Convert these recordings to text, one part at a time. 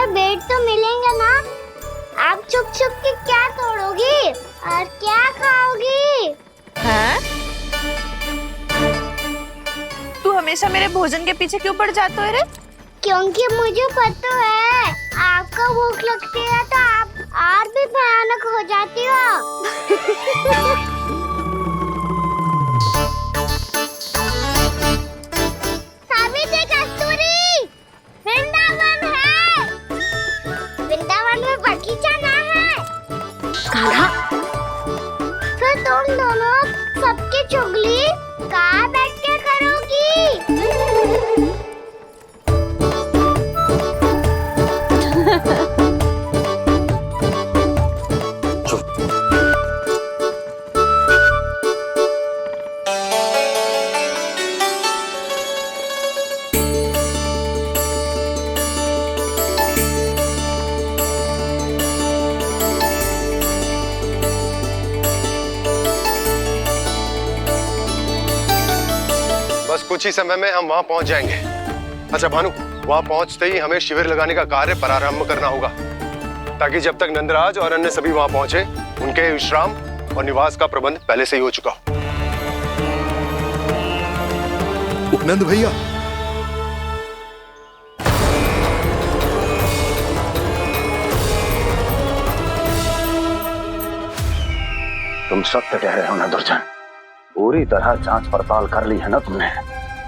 बेट तो मिलेंगे ना? आप छुप छुप के क्या तोड़ोगी और क्या खाओगी? हाँ? तू हमेशा मेरे भोजन के पीछे क्यों पड़ जाता है रे? क्योंकि मुझे पता है आपको भूख लगती है तो आप और भी भयानक हो जाती हो। सावित्री, कस्तूरी, वृंदावन है। वृंदावन में बगीचा ना है। कान्हा, फिर तुम दोनों सबकी चुगली कहाँ बैठ के करोगी? बस कुछ ही समय में हम वहां पहुंच जाएंगे। अच्छा भानु, वहां पहुंचते ही हमें शिविर लगाने का कार्य प्रारंभ करना होगा, ताकि जब तक नंदराज और अन्य सभी वहां पहुंचे उनके विश्राम और निवास का प्रबंध पहले से ही हो चुका हो। उपनंद भैया, तुम सत्य कह रहे हो ना दुर्जन? पूरी तरह जांच पड़ताल कर ली है ना तुमने?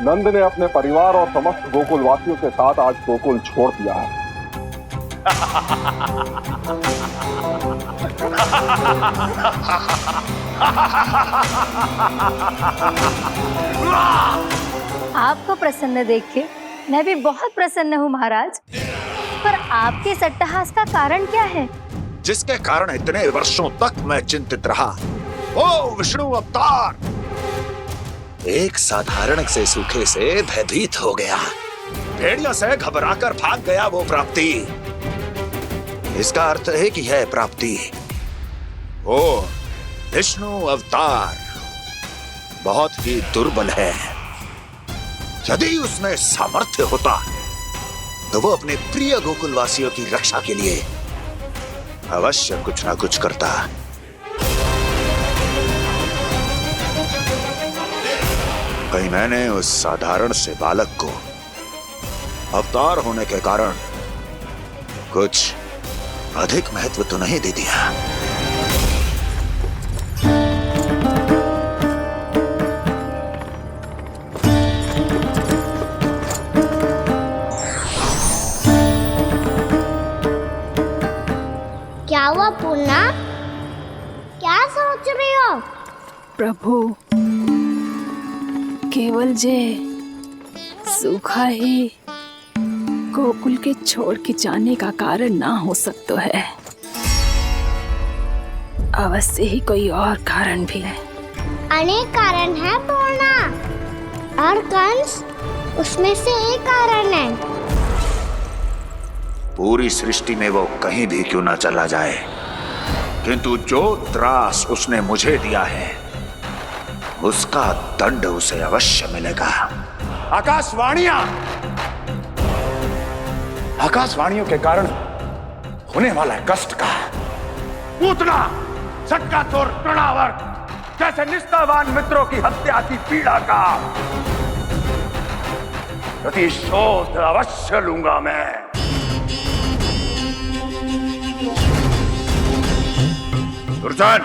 नंद ने अपने परिवार और समस्त गोकुल वासियों के साथ आज गोकुल छोड़ दिया है। आपको प्रसन्न देख के मैं भी बहुत प्रसन्न हूँ महाराज। पर आपके इस अट्टहास का कारण क्या है? जिसके कारण इतने वर्षों तक मैं चिंतित रहा। ओ विष्णु अवतार! एक साधारण से सूखे से भयभीत हो गया, भेड़ियों से घबराकर भाग गया वो प्राप्ति। इसका अर्थ है कि यह प्राप्ति ओ विष्णु अवतार बहुत ही दुर्बल है। यदि उसमें सामर्थ्य होता तो वो अपने प्रिय गोकुलवासियों की रक्षा के लिए अवश्य कुछ ना कुछ करता। कहीं मैंने उस साधारण से बालक को अवतार होने के कारण कुछ अधिक महत्व तो नहीं दे दिया। क्या हुआ पूर्णा? क्या सोच रही हो? प्रभु, केवल जे सूखा ही गोकुल के छोड़ के जाने का कारण ना हो सकता है। अवश्य ही कोई और कारण भी है। अनेक कारण है पूर्णा, और कंस उसमें से एक कारण है। पूरी सृष्टि में वो कहीं भी क्यों ना चला जाए, किंतु जो त्रास उसने मुझे दिया है उसका दंड उसे अवश्य मिलेगा। आकाशवाणियों के कारण होने वाला कष्ट का पूतना सटका चोर तृणावर्त जैसे निष्ठावान मित्रों की हत्या की पीड़ा का प्रतिशोध अवश्य लूंगा मैं। दुर्जन,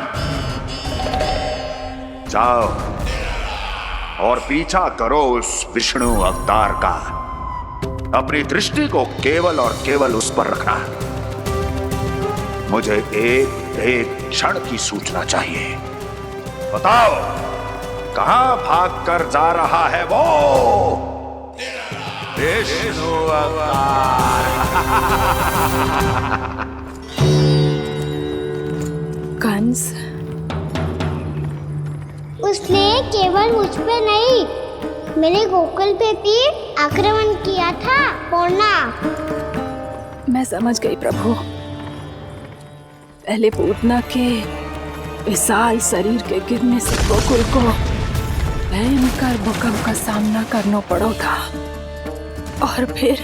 जाओ और पीछा करो उस विष्णु अवतार का। अपनी दृष्टि को केवल और केवल उस पर रखना। मुझे एक क्षण की सूचना चाहिए। बताओ, कहां भागकर जा रहा है वो विष्णु अवतार? कंस, उसने केवल मुझ पे नहीं, मेरे गोकुल पे भी आक्रमण किया था पूर्णा। मैं समझ गई प्रभु। पहले पूतना के विशाल शरीर के गिरने से गोकुल को भयंकर भूकंप का सामना करना पड़ा था, और फिर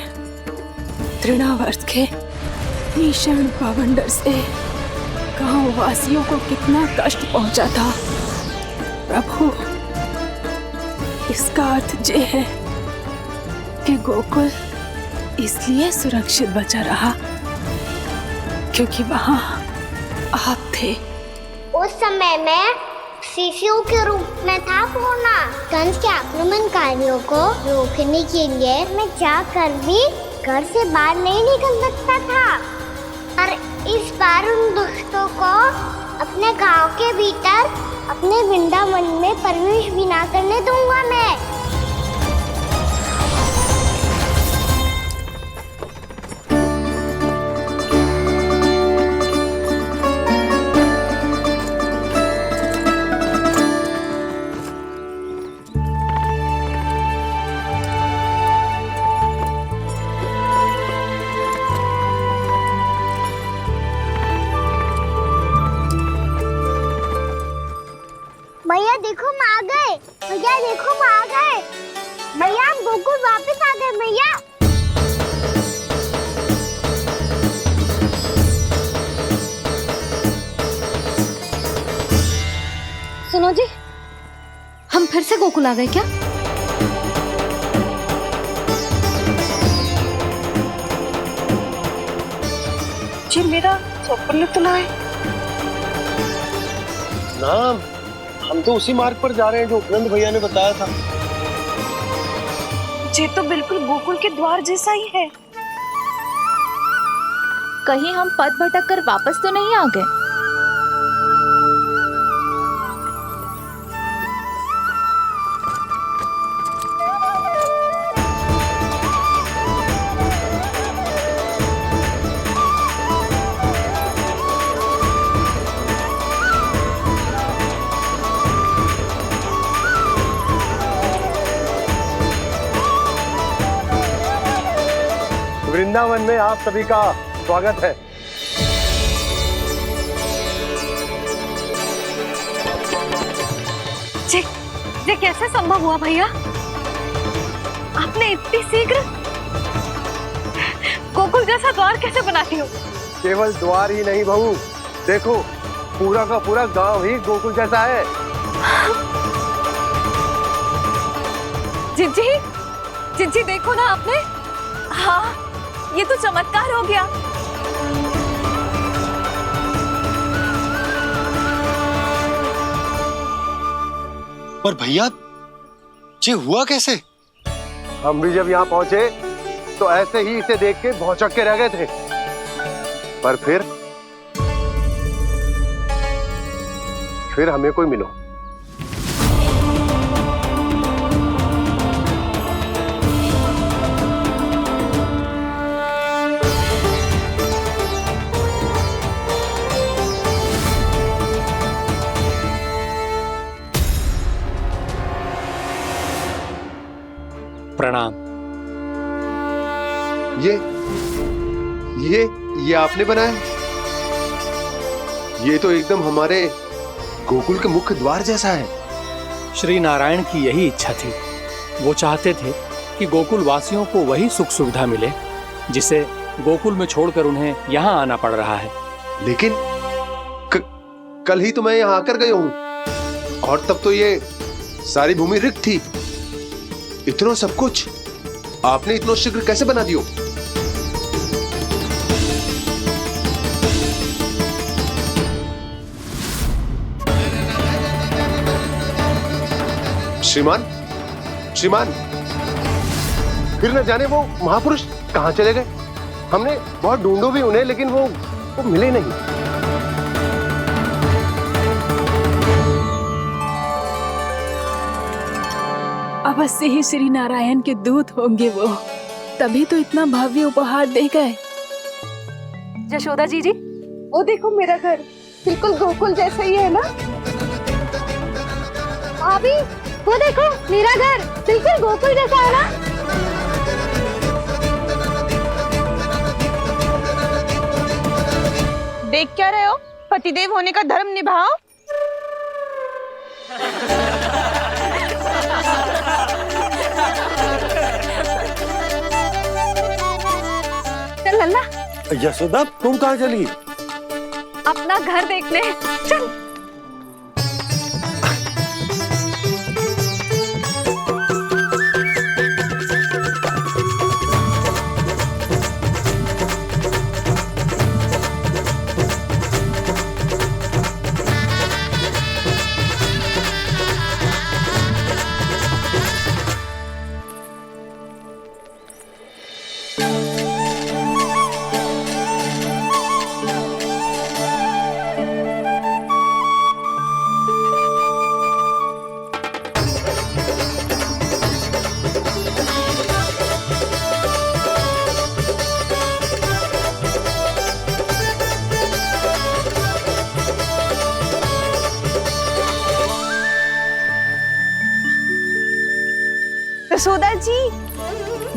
तृणावर्त के भीषण बवंडर से गांव वासियों को कितना कष्ट पहुंचा था। प्रभु, इसका अर्थ ये है कि गोकुल इसलिए सुरक्षित बचा रहा क्योंकि वहां आप थे। उस समय में शिशु के रूप में था पूर्णा। कंस के आक्रमणकारियों को रोकने के लिए मैं जाकर भी घर से बाहर नहीं निकल सकता था, और इस बार उन दुष्टों को अपने गांव के भीतर अपने वृंदावन में प्रवेश भी ना करने दूंगा मैं। भैया देखो हम आ गए। भैया देखो हम आ गए। भैया हम गोकुल वापस आ गए भैया। सुनो जी, हम फिर से गोकुल आ गए क्या? जी मेरा स्वप्न तो ना है। ना, हम तो उसी मार्ग पर जा रहे हैं जो उपनंद भैया ने बताया था। ये तो बिल्कुल गोकुल के द्वार जैसा ही है। कहीं हम पथ भटक कर वापस तो नहीं आ गए? वृंदावन में आप सभी का स्वागत है। ये कैसे संभव हुआ भैया? आपने इतनी शीघ्र गोकुल जैसा द्वार कैसे बनाती हो? केवल द्वार ही नहीं बहू, देखो पूरा का पूरा गांव ही गोकुल जैसा है। जिज्जी, जिज्जी देखो ना आपने। हाँ, ये तो चमत्कार हो गया। पर भैया ये हुआ कैसे? हम भी जब यहाँ पहुंचे तो ऐसे ही इसे देख के भौचक के रह गए थे, पर फिर हमें कोई मिलो। प्रणाम। ये आपने बनाया? ये तो एकदम हमारे गोकुल के मुख्य द्वार जैसा है। श्री नारायण की यही इच्छा थी। वो चाहते थे कि गोकुल वासियों को वही सुख सुविधा मिले जिसे गोकुल में छोड़कर उन्हें यहाँ आना पड़ रहा है। लेकिन कल ही तो मैं यहाँ आकर गया हूँ, और तब तो ये सारी भूमि रिक्त थी। इतना सब कुछ आपने इतना शीघ्र कैसे बना दियो? श्रीमान, फिर न जाने वो महापुरुष कहां चले गए। हमने बहुत ढूंढो भी उन्हें, लेकिन वो मिले नहीं। अवश्य ही श्री नारायण के दूत होंगे वो, तभी तो इतना भव्य उपहार दे गए। यशोदा जी, वो देखो मेरा घर बिल्कुल गोकुल जैसा ही है ना? भाभी वो देखो मेरा घर बिल्कुल गोकुल जैसा है ना? देख क्या रहे हो? पतिदेव होने का धर्म निभाओ। चल लल्ला, यशोदा तुम कहाँ चली? अपना घर देखने। चल। यशोदा जी,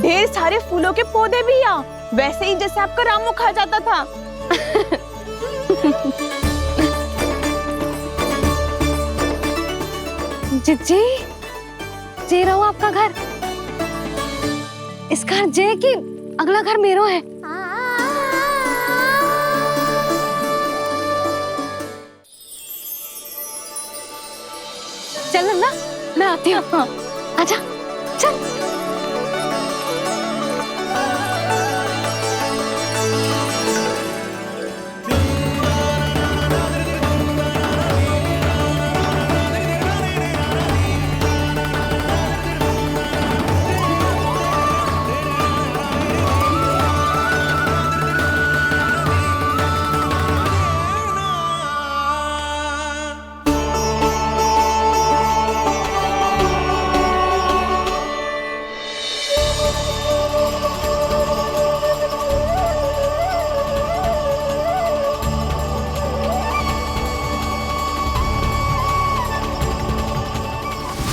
ढेर सारे फूलों के पौधे भी यहाँ, वैसे ही जैसे आपका रामू खा जाता था। जी जे रहो आपका घर। इस घर जे की अगला घर मेरो है। चल नन्ना, मैं आती हूँ। आजा चल।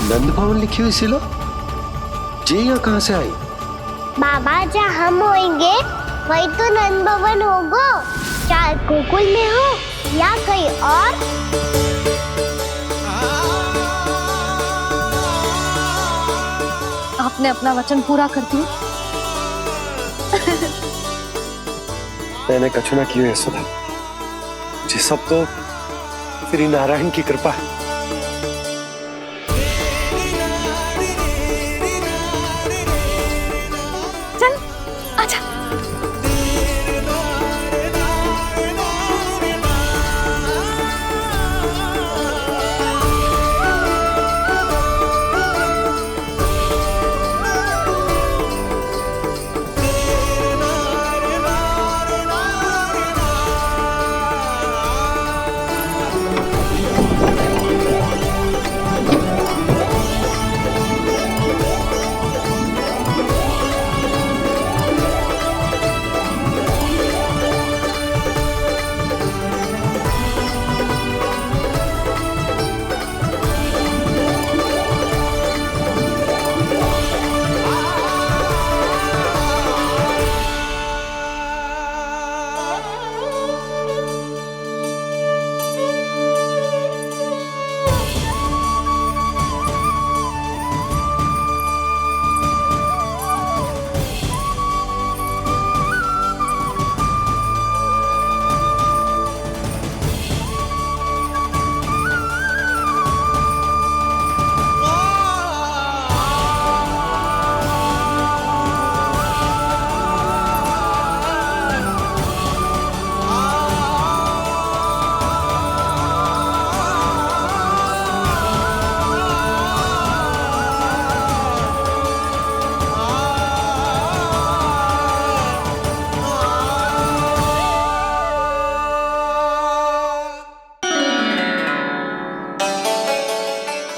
नंद भवन लिखी हुई सिलो, जे यहाँ कहाँ से आई? बाबा जहाँ हम होंगे वही तो नंद भवन होगा। चाहे गोकुल में हो या कहीं और। आपने अपना वचन पूरा कर दिया। मैंने कछु ना किया यशोदा, ये सब तो श्री नारायण की कृपा है। चल आजा।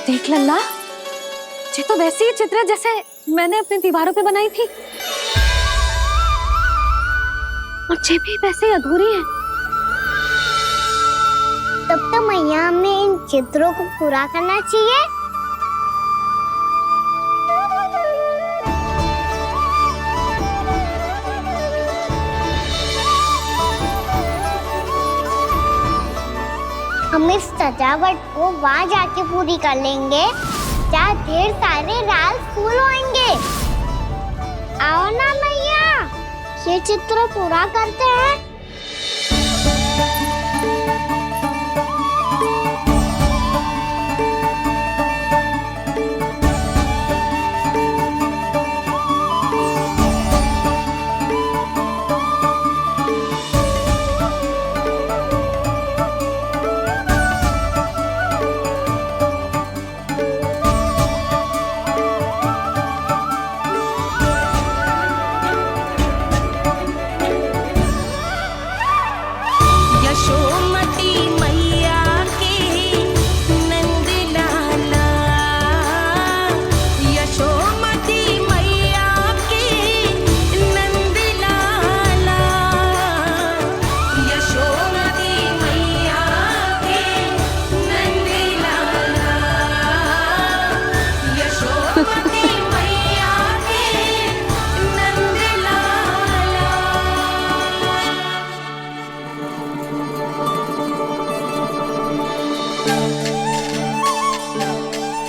देख लल्ला, ये तो वैसी ही चित्र है जैसे मैंने अपनी दीवारों पे बनाई थी, और ये भी वैसे ही अधूरी है। तब तो मैया हमें इन चित्रों को पूरा करना चाहिए। हम इस सजावट को वहाँ जाके पूरी कर लेंगे जहाँ ढेर सारे लाल फूल होंगे। आओ ना मैया, ये चित्र पूरा करते हैं।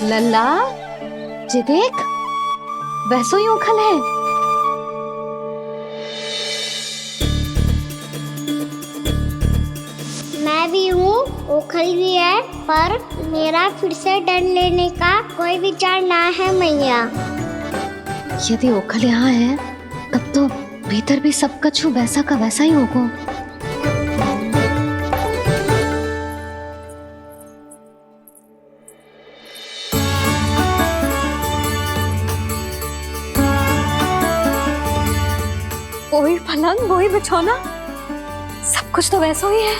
लल्ला, ये देख, वैसो ही उखल है। मैं भी हूँ, उखल भी है, पर मेरा फिर से डर लेने का कोई विचार ना है मैया। यदि ओखल यहाँ है, तब तो भीतर भी सब कछु वैसा का वैसा ही होगा। वही पलंग, वही बिछौना, सब कुछ तो वैसा ही है।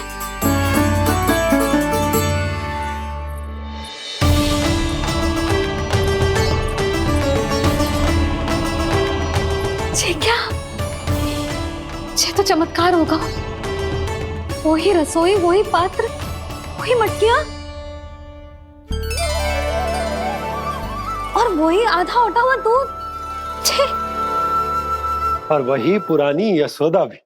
ये क्या? ये तो चमत्कार होगा। वही रसोई, वही पात्र, वही मटकियां और वही आधा उटा हुआ दूध। छे! और वही पुरानी यशोदा भी।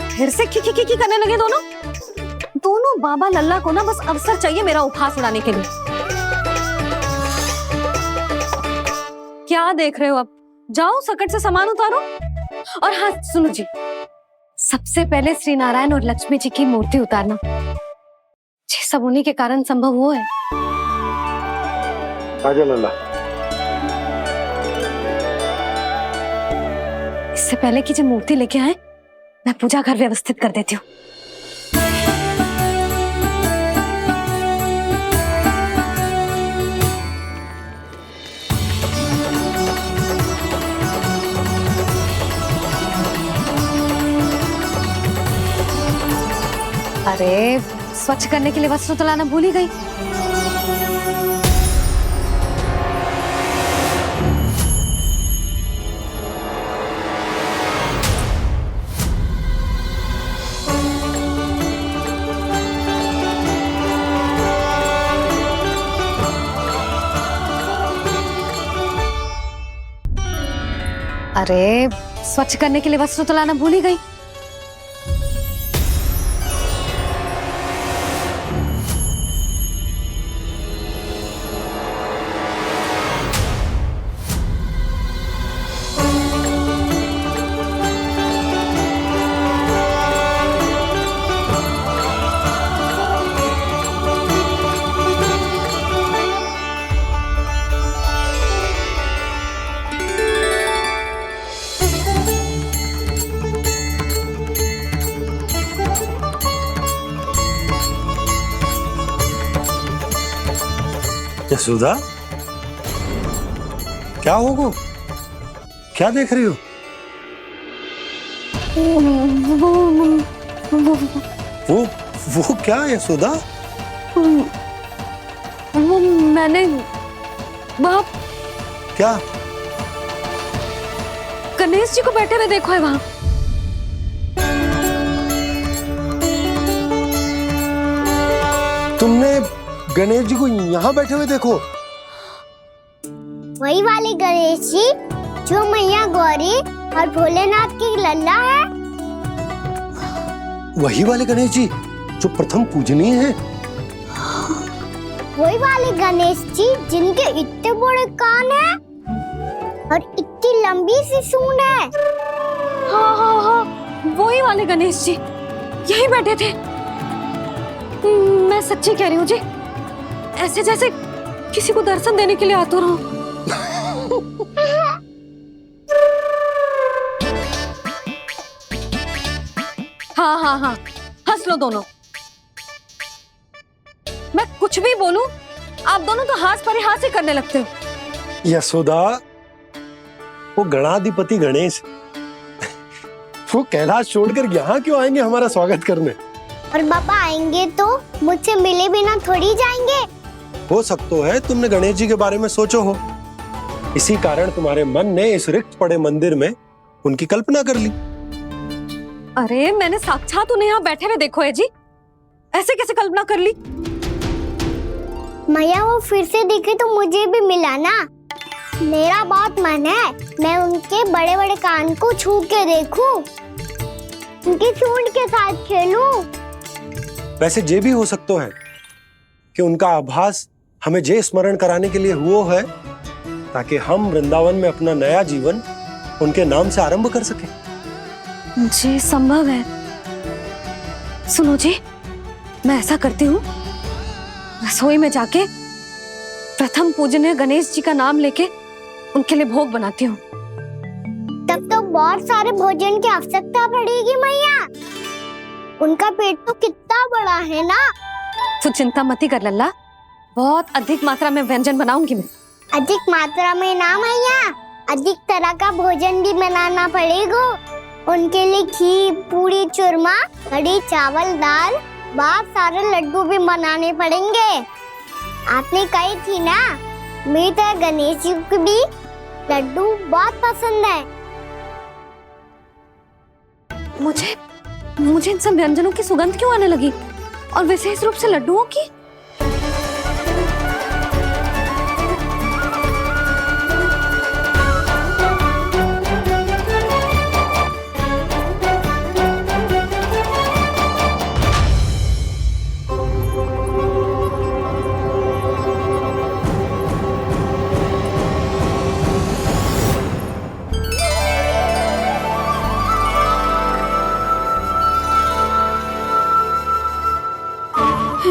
फिर से की करने लगे दोनों बाबा लल्ला को ना बस अवसर चाहिए मेरा उपहास उड़ाने के लिए। क्या देख रहे हो? अब जाओ सकट से सामान उतारो। और हाँ सुनो जी, सबसे पहले श्री नारायण और लक्ष्मी जी की मूर्ति उतारना। ये सब उन्हीं के कारण संभव हुआ है। आजा लल्ला। इससे पहले कि जो मूर्ति लेके आए, मैं पूजा घर व्यवस्थित कर देती हूँ। अरे स्वच्छ करने के लिए वस्त्र तो लाना भूल ही गई। अरे स्वच्छ करने के लिए वस्त्र तो लाना भूल ही गई। यशोदा, क्या होगा? क्या देख रही हो? वो क्या यशोदा? वो मैंने बाप क्या? गणेश जी को बैठे हुए देखो है वहां। तुमने गणेश जी को यहाँ बैठे हुए देखो? वही वाले गणेश जी जो मैया गौरी और भोलेनाथ की लल्ला है। वही वाले गणेश जी जो प्रथम पूजनीय हैं? वही वाले गणेश जी जिनके इतने बड़े कान हैं और इतनी लंबी सी सूंड है। हाँ हाँ हाँ, वही वाले गणेश जी यही बैठे थे। मैं सच्ची कह रही हूँ जी, ऐसे जैसे किसी को दर्शन देने के लिए आतुर हूँ। हाँ हाँ हाँ, हंस लो दोनों। मैं कुछ भी बोलूं, आप दोनों तो हाथ पर हाथ ही करने लगते हो। यशोदा, वो गणाधिपति गणेश वो कैलाश छोड़कर यहाँ क्यों आएंगे हमारा स्वागत करने? और पापा आएंगे तो मुझसे मिले बिना थोड़ी जाएंगे। हो सकता है तुमने गणेश जी के बारे में सोचो हो, इसी कारण तुम्हारे मन ने इस रिक्त पड़े मंदिर में उनकी कल्पना कर ली। अरे मैंने साक्षात उन्हें यहाँ बैठे हुए देखो है जी, ऐसे कैसे कल्पना कर ली? मैया वो फिर से दिखे तो मुझे भी मिला ना। मेरा बहुत मन है मैं उनके बड़े बड़े कान को छू के देखूं, उनकी सूंड के साथ खेलूं। वैसे ये भी हो सकता है कि उनका आभास हमें जे स्मरण कराने के लिए हुआ है ताकि हम वृंदावन में अपना नया जीवन उनके नाम से आरंभ कर सके। जी संभव है। सुनो जी, मैं ऐसा करती हूँ, रसोई में जाके प्रथम पूजनीय गणेश जी का नाम लेके उनके लिए भोग बनाती हूँ। तब तो बहुत सारे भोजन की आवश्यकता पड़ेगी मैया, उनका पेट तो कितना बड़ा है ना। तू चिंता मत कर लल्ला, बहुत अधिक मात्रा में व्यंजन बनाऊंगी मैं। अधिक मात्रा में ना मैया, अधिक तरह का भोजन भी बनाना पड़ेगा। उनके लिए खीर, पूरी, चूरमा, कढ़ी, चावल, दाल, बहुत सारे लड्डू भी बनाने पड़ेंगे। आपने कही थी ना, मेरे गणेश जी को भी लड्डू बहुत पसंद है। मुझे इन सब व्यंजनों की सुगंध क्यों आने लगी, और विशेष रूप से लड्डुओं की?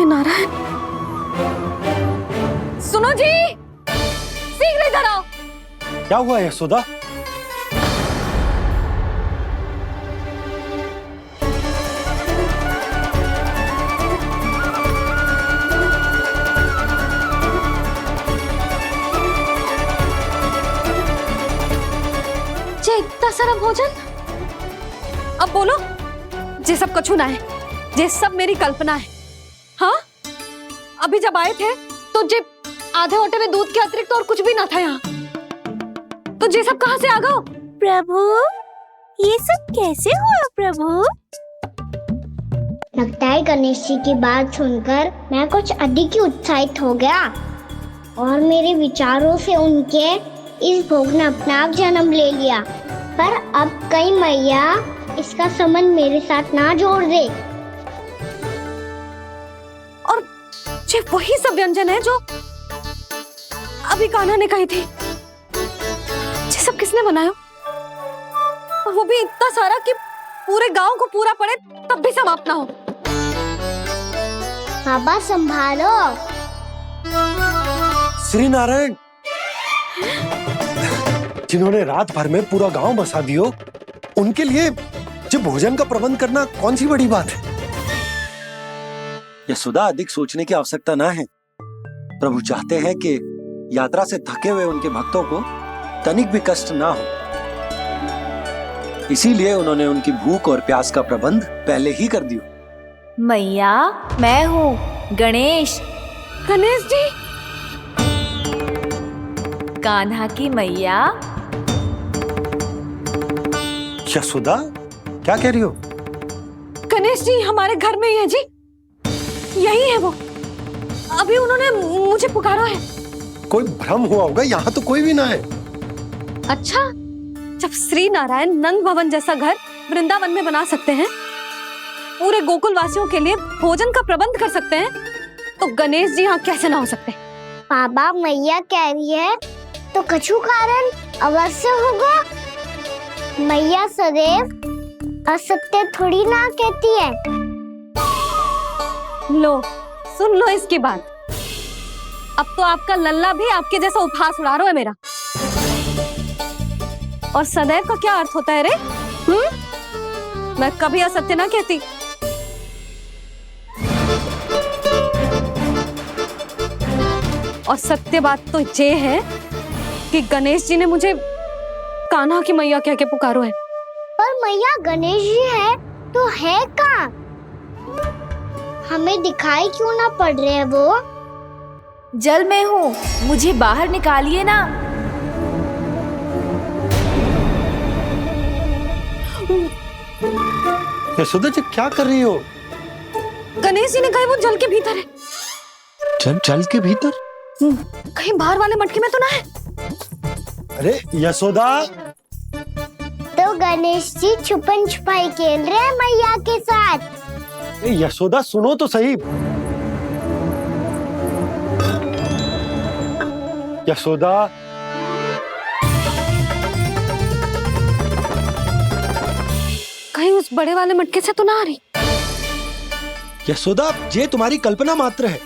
नारायण, सुनो जी, शीघ्र इधर आओ। क्या हुआ यशोदा? जे इतना सारा भोजन, अब बोलो, जे सब कछु ना है, जे सब मेरी कल्पना है। हाँ, अभी जब आए थे तो जे आधे ओटे में दूध के अतिरिक्त और कुछ भी ना था यहाँ, तो जे सब कहाँ से आ गए? प्रभु, ये सब कैसे हुआ प्रभु? लगता है गणेश जी की बात सुनकर मैं कुछ अधिक ही उत्साहित हो गया और मेरे विचारों से उनके इस भोग ने अपना आप जन्म ले लिया। पर अब कहीं मैया इसका संबंध मेरे साथ ना जोड़ दे। और ये वही सब व्यंजन है जो अभी कान्हा ने कही थी। ये सब किसने बनाया? और वो भी इतना सारा कि पूरे गांव को पूरा पड़े तब भी समाप्त ना हो। बाबा संभालो। श्री नारायण, जिन्होंने रात भर में पूरा गांव बसा दियो, उनके लिए जो भोजन का प्रबंध करना कौन सी बड़ी बात है? यशोदा, अधिक सोचने की आवश्यकता ना है। प्रभु चाहते हैं कि यात्रा से थके हुए उनके भक्तों को तनिक भी कष्ट ना हो, इसीलिए उन्होंने उनकी भूख और प्यास का प्रबंध पहले ही कर दिया। मैया, मैं हूँ गणेश। गणेश जी, कान्हा की मैया। यशोदा, क्या कह रही हो? गणेश जी हमारे घर में ही है जी, यही है वो। अभी उन्होंने मुझे पुकारा है। कोई भ्रम हुआ होगा, यहाँ तो कोई भी ना है। अच्छा, जब श्री नारायण नंद भवन जैसा घर वृंदावन में बना सकते हैं, पूरे गोकुल वासियों के लिए भोजन का प्रबंध कर सकते हैं, तो गणेश जी यहाँ कैसे ना हो सकते? बाबा मैया कह रही है तो कछु कारण अवश्य होगा। मैया सदैव असत्य थोड़ी ना कहती है। लो सुन लो इसकी बात। अब तो आपका लल्ला भी आपके जैसा उपहास उड़ा रहा है मेरा। और सदैव का क्या अर्थ होता है रे? मैं कभी असत्य ना कहती। और सत्य बात तो ये है कि गणेश जी ने मुझे कान्हा की मैया कह के पुकारो है। पर मैया गणेश जी है तो है कहाँ? हमें दिखाई क्यों ना पड़ रहे हैं वो? जल में हूँ, मुझे बाहर निकालिए ना। यशोदा जी क्या कर रही हो? गणेश जी ने कहा वो जल के भीतर है। जल के भीतर? कहीं बाहर वाले मटके में तो ना है? अरे यशोदा! तो गणेश जी छुपन छुपाई खेल रहे हैं मैया के साथ। यशोदा सुनो तो सही। यशोदा, कहीं उस बड़े वाले मटके से तो ना आ रही? यशोदा ये तुम्हारी कल्पना मात्र है।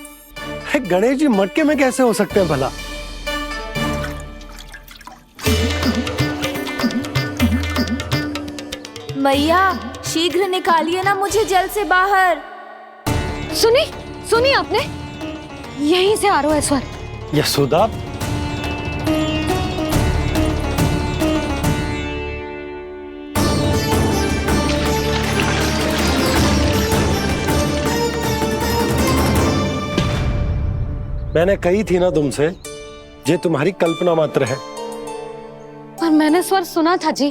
अरे गणेश जी मटके में कैसे हो सकते हैं भला? मैया शीघ्र निकालिए ना मुझे जल से बाहर। सुनी आपने? यहीं से आ रहा है स्वर। यशोदा मैंने कही थी ना तुमसे, ये तुम्हारी कल्पना मात्र है। पर मैंने स्वर सुना था जी।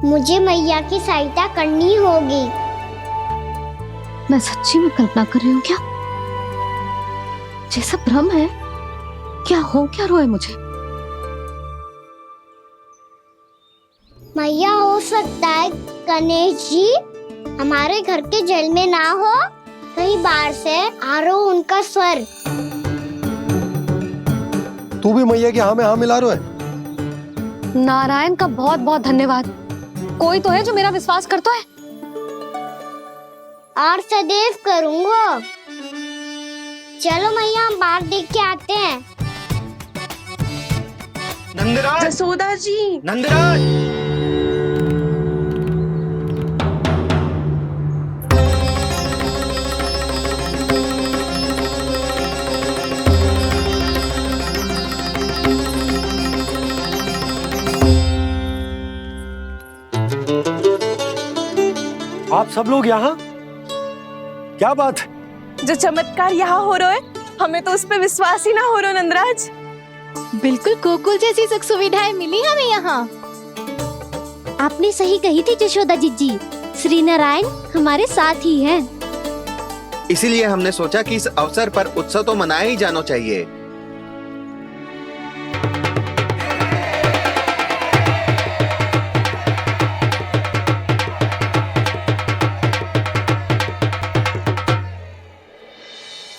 मुझे मैया की सहायता करनी होगी। मैं सच्ची में कल्पना कर रही हूँ क्या? जैसा भ्रम है क्या? हो क्या रहा है मुझे? मैया हो सकता है गणेश जी हमारे घर के जल में ना हो, कहीं बाहर से आ रहा हो उनका स्वर। तू भी मैया की हाँ में हाँ मिला रहा है। नारायण का बहुत बहुत धन्यवाद। कोई तो है जो मेरा विश्वास करता है। और सदैव करूंगा। चलो मैया हम बाहर देख के आते हैं। नंदराज! जसोदा जी! नंदराज! आप सब लोग यहाँ? क्या बात है? जो चमत्कार यहाँ हो रहा है, हमें तो उस पे विश्वास ही ना हो रहा नंदराज। बिल्कुल गोकुल जैसी सुख सुविधाएं मिली हमें यहाँ। आपने सही कही थी यशोदा जी, श्री नारायण हमारे साथ ही हैं। इसीलिए हमने सोचा कि इस अवसर पर उत्सव तो मनाया ही जाना चाहिए।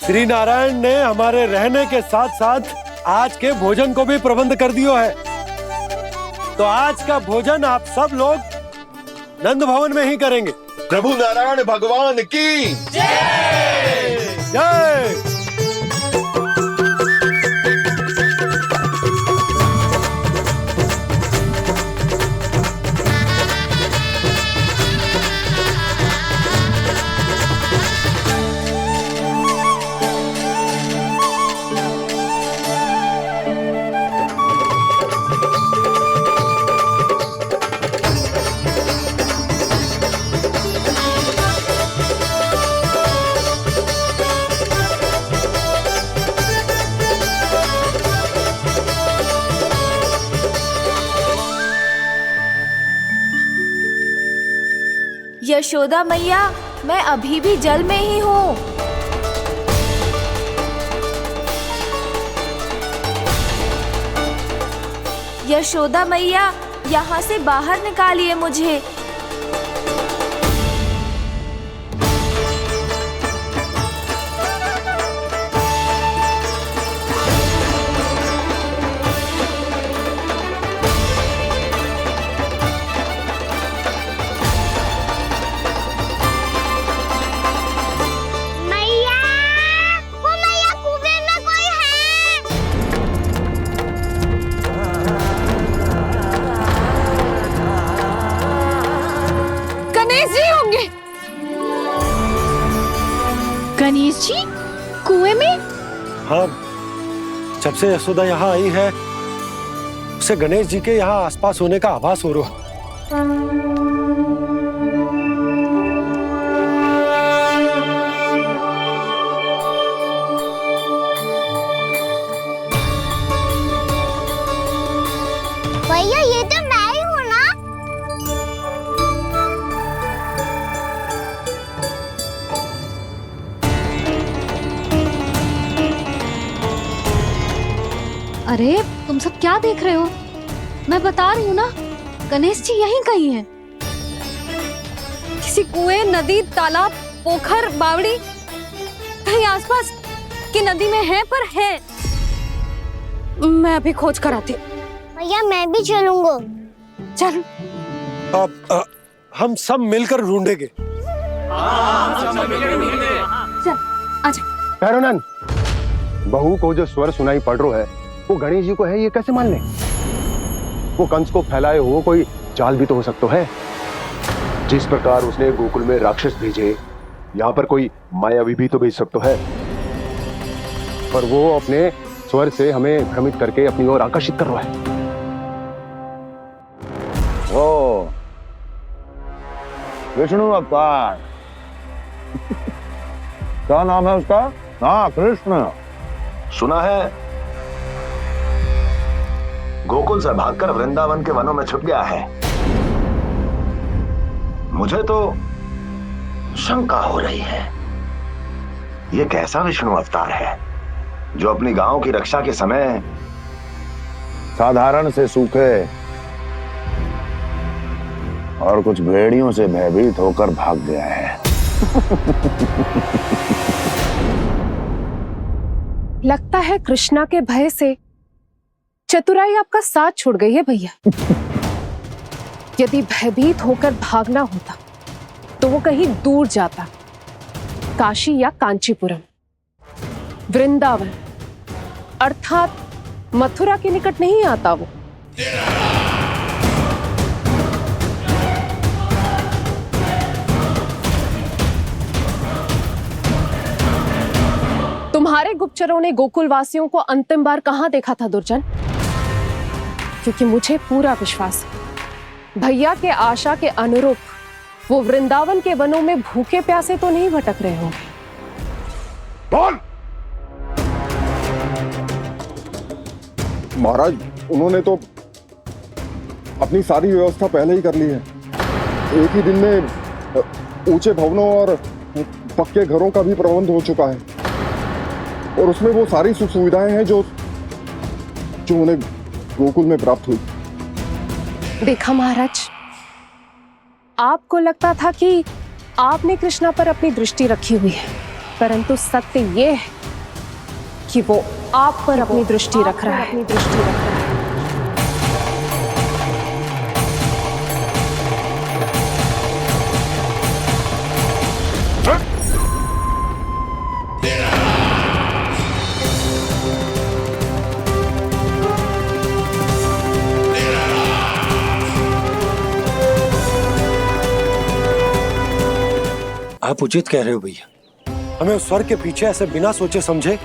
श्री नारायण ने हमारे रहने के साथ साथ आज के भोजन को भी प्रबंध कर दिया है। तो आज का भोजन आप सब लोग नंद भवन में ही करेंगे। प्रभु नारायण भगवान की जय जय। यशोदा मैया, मैं अभी भी जल में ही हूँ। यशोदा मैया, यहाँ से बाहर निकालिए मुझे। जब से यशोदा यहाँ आई है उसे गणेश जी के यहाँ आसपास होने का आभास हो रहा। भैया ये तो मैं ही हूँ ना। अरे तुम सब क्या देख रहे हो? मैं बता रही हूँ ना, गणेश जी यहीं कहीं हैं। किसी कुएं, नदी, तालाब, पोखर, बावड़ी कहीं आसपास की नदी में है, पर है। मैं अभी खोज कर आती हूँ। भैया मैं भी चलूंगा। चल। अब हम सब मिलकर ढूंढेंगे। चल आजा। भैरवनंद, बहू को जो स्वर सुनाई पड़ रहा है वो गणेश जी को है, ये कैसे मान ले? वो कंस को फैलाए हुए कोई चाल भी तो हो सकता है। जिस प्रकार उसने गोकुल में राक्षस भेजे, यहाँ पर कोई मायावी भी तो भेज सकता है। पर वो अपने स्वर से हमें भ्रमित करके अपनी ओर आकर्षित कर रहा है। ओ विष्णु अवतार। क्या नाम है उसका? हाँ, कृष्ण। सुना है गोकुल से भागकर वृंदावन के वनों में छुप गया है। मुझे तो शंका हो रही है, ये कैसा विष्णु अवतार है जो अपनी गांव की रक्षा के समय साधारण से सूखे और कुछ भेड़ियों से भयभीत होकर भाग गया है। लगता है कृष्णा के भय से चतुराई आपका साथ छोड़ गई है भैया। यदि भयभीत होकर भागना होता तो वो कहीं दूर जाता, काशी या कांचीपुरम, वृंदावन अर्थात मथुरा के निकट नहीं आता वो। तुम्हारे गुप्तचरों ने गोकुल वासियों को अंतिम बार कहां देखा था दुर्जन? क्योंकि मुझे पूरा विश्वास है भैया के आशा के अनुरूप वो वृंदावन के वनों में भूखे प्यासे तो नहीं भटक रहे होंगे। बोल। महाराज, उन्होंने तो अपनी सारी व्यवस्था पहले ही कर ली है। एक ही दिन में ऊंचे भवनों और पक्के घरों का भी प्रबंध हो चुका है, और उसमें वो सारी सुख सुविधाएं हैं जो उन्हें गोकुल में प्राप्त हुई। देखा महाराज, आपको लगता था कि आपने कृष्णा पर अपनी दृष्टि रखी हुई है, परंतु सत्य ये है कि वो आप पर अपनी दृष्टि रख रहा है। आप उचित कह रहे हो भैया, हमें उस स्वर के पीछे ऐसे बिना सोचे समझे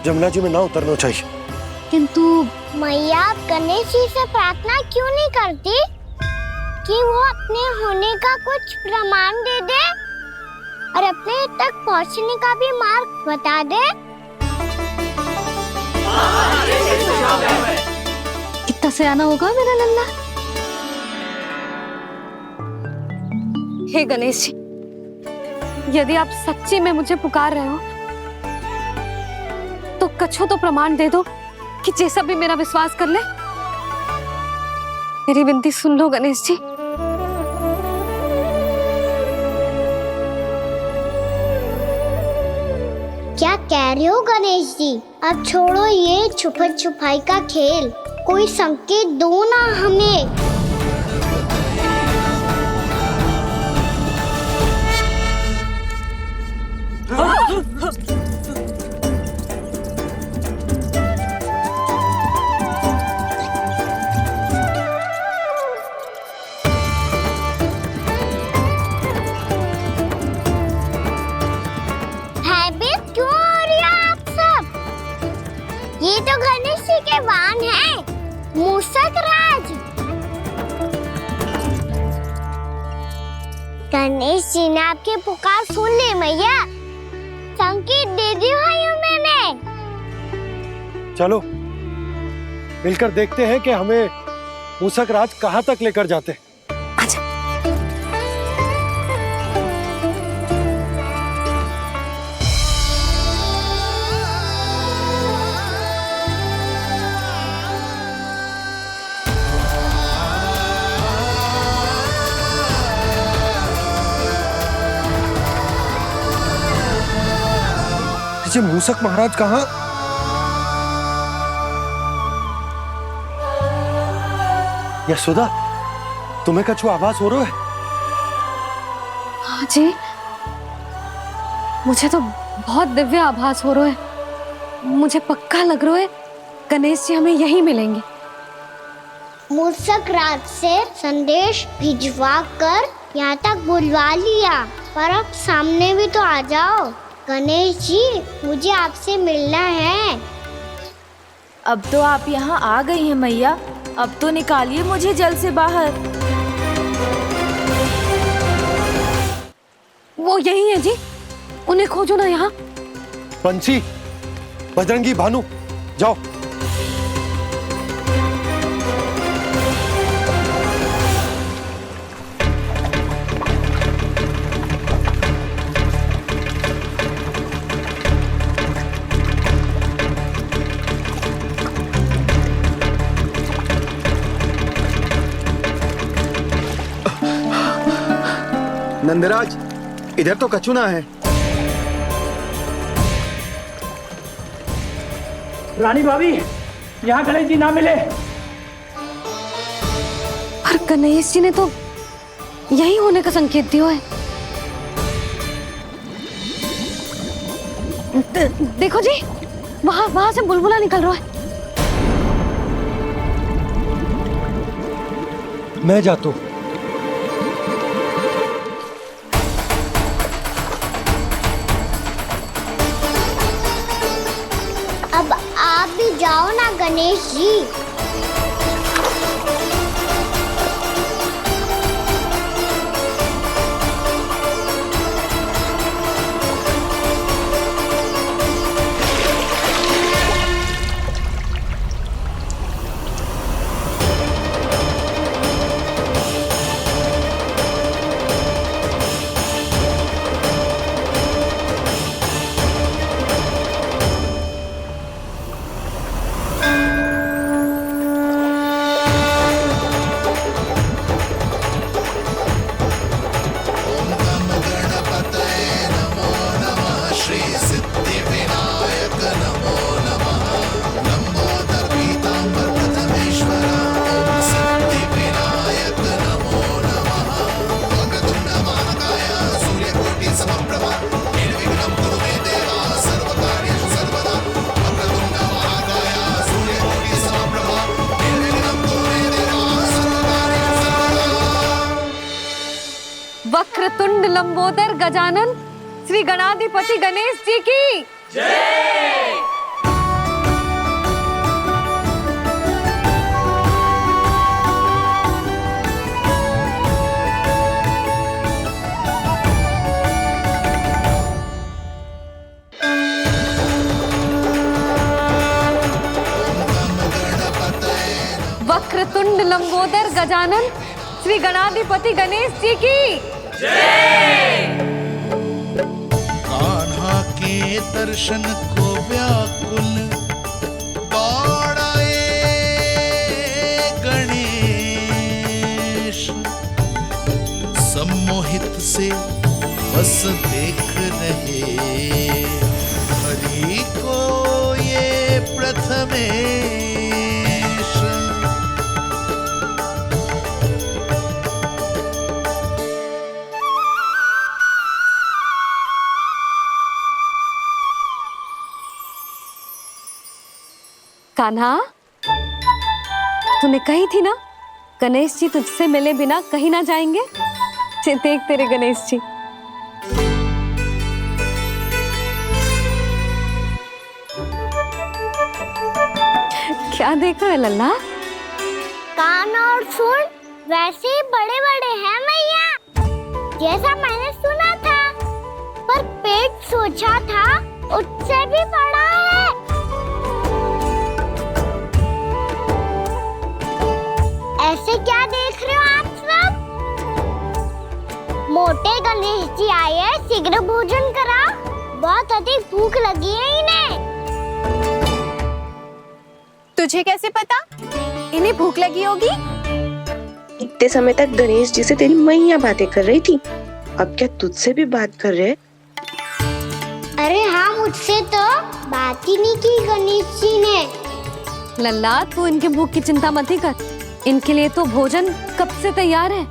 जमुना जी में ना उतरना चाहिए। किंतु मैया, आप गणेश जी से प्रार्थना क्यों नहीं करती कि वो अपने होने का कुछ प्रमाण दे दे और अपने तक पहुंचने का भी मार्ग बता दे? कितना सयाना होगा मेरा लल्ला। हे गणेश जी, यदि आप सच्ची में मुझे पुकार रहे हो तो कछो तो प्रमाण दे दो कि जैसा भी मेरा विश्वास कर ले। मेरी विनती सुन लो गणेश जी। क्या कह रहे हो गणेश जी? अब छोड़ो ये छुपन छुपाई का खेल, कोई संकेत दो ना हमें। गणेश जी ने आपकी पुकार सुन ली मैया। संकेत दे दी भाइयों मैंने। चलो मिलकर देखते हैं कि हमें मूसक राज कहाँ तक लेकर जाते हैं। ये मूसक महाराज कहाँ? यशोदा, तुम्हें कछु आभास हो रहा है? हाँ जी, मुझे तो बहुत दिव्य आभास हो रहा है। मुझे पक्का लग रहा है गणेश जी हमें यहीं मिलेंगे। मूसक राज से संदेश भिजवा कर यहाँ तक बुलवा लिया, पर अब सामने भी तो आ जाओ। गणेश जी, मुझे आपसे मिलना है। अब तो आप यहाँ आ गई हैं मैया, अब तो निकालिए मुझे जल से बाहर। वो यही है जी, उन्हें खोजो ना यहाँ। पंछी, बजरंगी, भानु, जाओ। नंदराज, इधर तो कछुना है। रानी भाभी, यहाँ गणेश जी ना मिले। पर गणेश जी ने तो यही होने का संकेत दिया है। देखो जी, वहां से बुलबुला निकल रहा है। मैं जाता हूँ। अब आप भी जाओ ना गणेश जी। वक्रतुंड लंबोदर गजानन श्री गणाधिपति गणेश जी की जय। वक्रतुंड लंबोदर गजानन श्री गणाधिपति गणेश जी की जय। कान्हा के दर्शन को व्याकुल दौड़ाए गणेश, सम्मोहित से बस देख रहे हरि को ये प्रथमेश। कान्हा, तूने कही थी ना गणेश जी तुझसे मिले बिना कहीं ना जाएंगे। देख तेरे गणेश जी। क्या देख रहे लल्ला? कान और सुन वैसे ही बड़े बड़े हैं मैया, जैसा मैंने सोचा था उससे भी बड़ा है। ऐसे क्या देख रहे हो आप सब? मोटे गणेश जी आए हैं, शीघ्र भोजन करा, बहुत अधिक भूख लगी है इन्हें। तुझे कैसे पता इन्हें भूख लगी होगी? इतने समय तक गणेश जी से तेरी मैया बातें कर रही थी, अब क्या तुझसे भी बात कर रहे? अरे हाँ, मुझसे तो बात ही नहीं की गणेश जी ने। लल्ला, तू इनके भूख की चिंता मत ही कर, इनके लिए तो भोजन कब से तैयार है।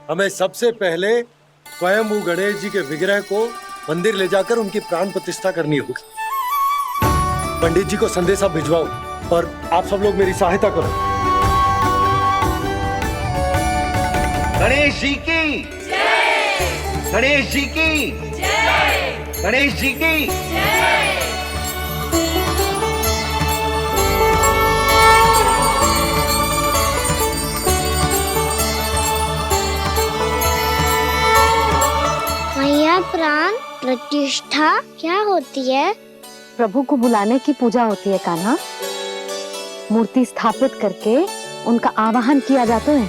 हमें सबसे पहले स्वयं गणेश जी के विग्रह को मंदिर ले जाकर उनकी प्राण प्रतिष्ठा करनी होगी। पंडित जी को संदेशा भिजवाओ और आप सब लोग मेरी सहायता करो। गणेश जी की जय! गणेश जी की जय! गणेश जी की जय! मैया, प्राण प्रतिष्ठा क्या होती है? प्रभु को बुलाने की पूजा होती है कान्हा। मूर्ति स्थापित करके उनका आवाहन किया जाता है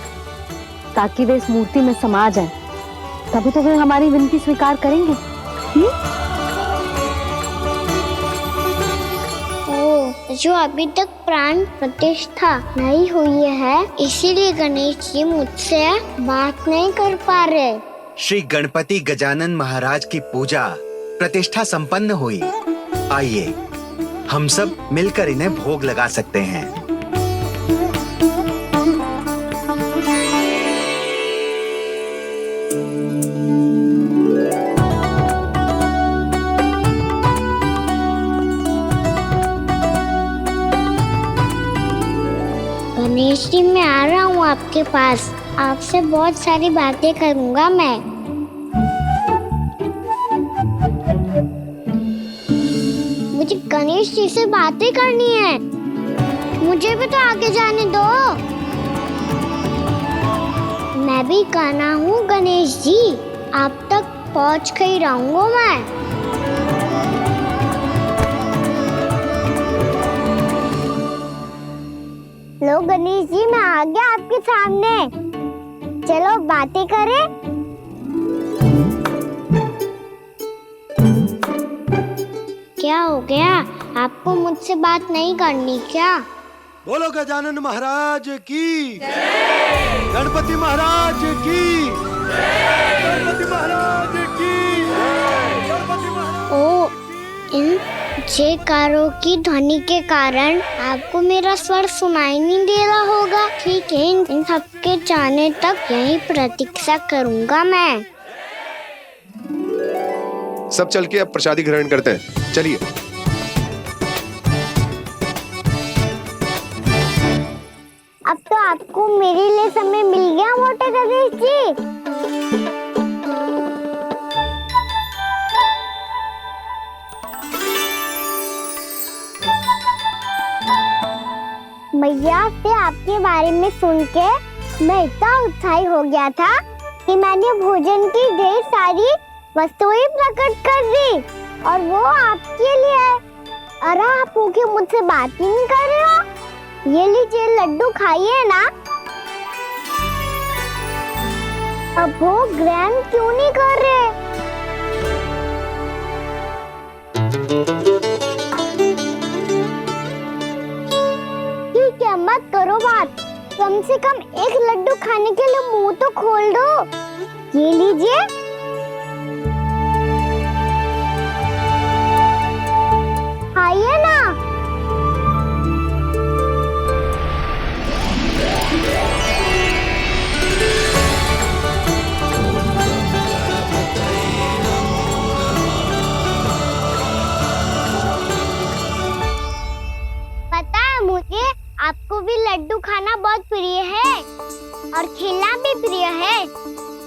ताकि वे इस मूर्ति में समा जाएं। तभी तो वे हमारी विनती स्वीकार करेंगे। ओ, जो अभी तक प्राण प्रतिष्ठा नहीं हुई है, इसीलिए गणेश जी मुझसे बात नहीं कर पा रहे। श्री गणपति गजानन महाराज की पूजा प्रतिष्ठा संपन्न हुई। आइए हम सब मिलकर इन्हें भोग लगा सकते हैं। गणेश जी, मैं आ रहा हूँ आपके पास, आपसे बहुत सारी बातें करूँगा मैं। मुझे गणेश जी से बातें करनी है, मुझे भी तो आगे जाने दो। मैं भी कान्हा हूँ गणेश जी, आप तक पहुँच कर ही रहूँगा मैं। लो गणेश जी, मैं आ गया आपके सामने, चलो बातें करें। क्या हो गया, आपको मुझसे बात नहीं करनी क्या? बोलो गजानन महाराज की जय! गणपति महाराज की जय! गणपति महाराज की जय! गणपति महाराज। ओ, इन जयकारों की ध्वनि के कारण आपको मेरा स्वर सुनाई नहीं दे रहा होगा। ठीक है, इन सबके जाने तक यही प्रतीक्षा करूंगा मैं। सब चल के अब प्रसादी ग्रहण करते हैं, चलिए। अब तो आपको मेरे लिए समय मिल गया मोटे गणेश जी। मैया से आपके बारे में सुन के मैं इतना उत्साही हो गया था कि मैंने भोजन की ढेर सारी वस्तुएं प्रकट कर दी, और वो आपके लिए। अरे आप भूखे मुझसे बात ही नहीं कर रहे हो। ये लीजिए लड्डू, खाइए ना। अब वो ग्रहण क्यों नहीं कर रहे? ठीक है, मत करो बात, कम से कम एक लड्डू खाने के लिए मुंह तो खोल दो। ये लीजिए। खाइए ना। पता है मुझे, आपको भी लड्डू खाना बहुत प्रिय है और खेलना भी प्रिय है,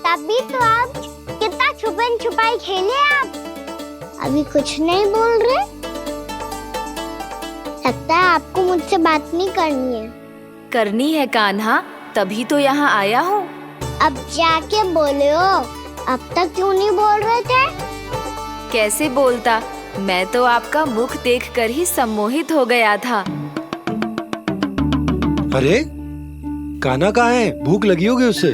तभी तो आप कितना छुपन छुपाई खेले। आप अभी कुछ नहीं बोल रहे, लगता है आपको मुझसे बात नहीं करनी है। करनी है कान्हा, तभी तो यहाँ आया हूँ। अब जाके बोलो, अब तक क्यों नहीं बोल रहे थे? कैसे बोलता, मैं तो आपका मुख देखकर ही सम्मोहित हो गया था। अरे कान्हा कहाँ है? भूख लगी होगी उसे।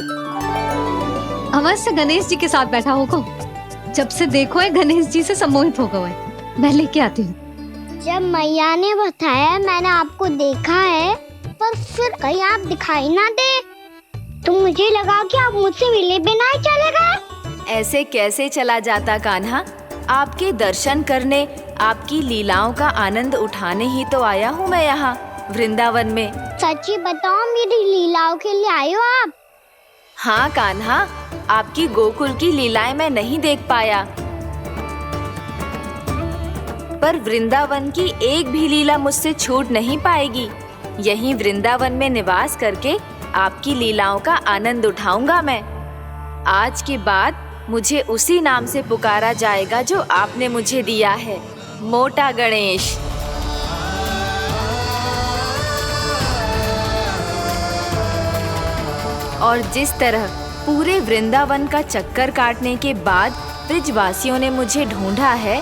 अवश्य गणेश जी के साथ बैठा होगा। जब से देखो है गणेश जी से सम्मोहित हो गए। मैं लेके आती हूँ। जब मैया ने बताया मैंने आपको देखा है, पर फिर कहीं आप दिखाई ना दे तो मुझे लगा कि आप मुझसे मिले बिना ही चले गए। ऐसे कैसे चला जाता कान्हा? आपके दर्शन करने, आपकी लीलाओं का आनंद उठाने ही तो आया हूँ मैं यहाँ वृंदावन में। सच्ची बताओ, मेरी लीलाओं के लिए आए हो आप? हाँ कान्हा, आपकी गोकुल की लीलाएं मैं नहीं देख पाया, पर वृंदावन की एक भी लीला मुझसे छूट नहीं पाएगी। यहीं वृंदावन में निवास करके आपकी लीलाओं का आनंद उठाऊंगा मैं। आज के बाद मुझे उसी नाम से पुकारा जाएगा जो आपने मुझे दिया है, मोटा गणेश। और जिस तरह पूरे वृंदावन का चक्कर काटने के बाद ब्रजवासियों ने मुझे ढूंढा है,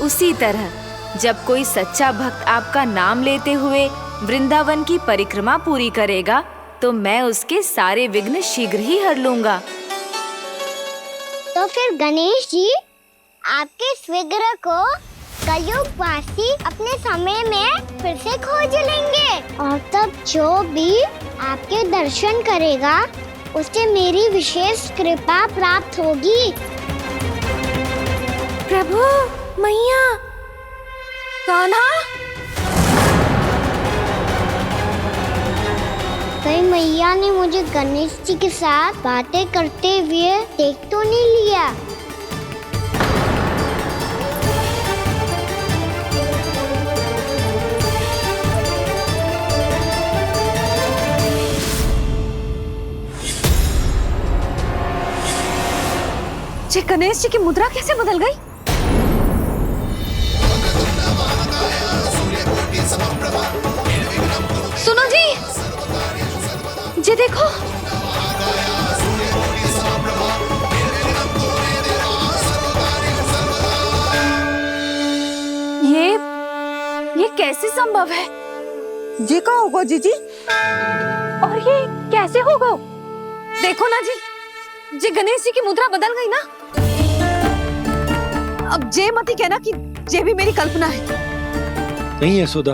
उसी तरह जब कोई सच्चा भक्त आपका नाम लेते हुए वृंदावन की परिक्रमा पूरी करेगा तो मैं उसके सारे विघ्न शीघ्र ही हर लूंगा। तो फिर गणेश जी, आपके इस विग्रह को कलयुग वासी अपने समय में फिर से खोज लेंगे और तब जो भी आपके दर्शन करेगा उसे मेरी विशेष कृपा प्राप्त होगी। प्रभु, मैया, कान्हा। कहीं मैया ने मुझे गणेश जी के साथ बातें करते हुए देख तो नहीं लिया? जी गणेश जी की मुद्रा कैसे बदल गई? सुनो जी, जी देखो। ये कैसे संभव है? जी का होगा जीजी? और ये कैसे होगा? देखो ना जी, जी गणेश जी की मुद्रा बदल गई ना। अब जे मत ही कहना कि जे भी मेरी कल्पना है। नहीं यशोदा,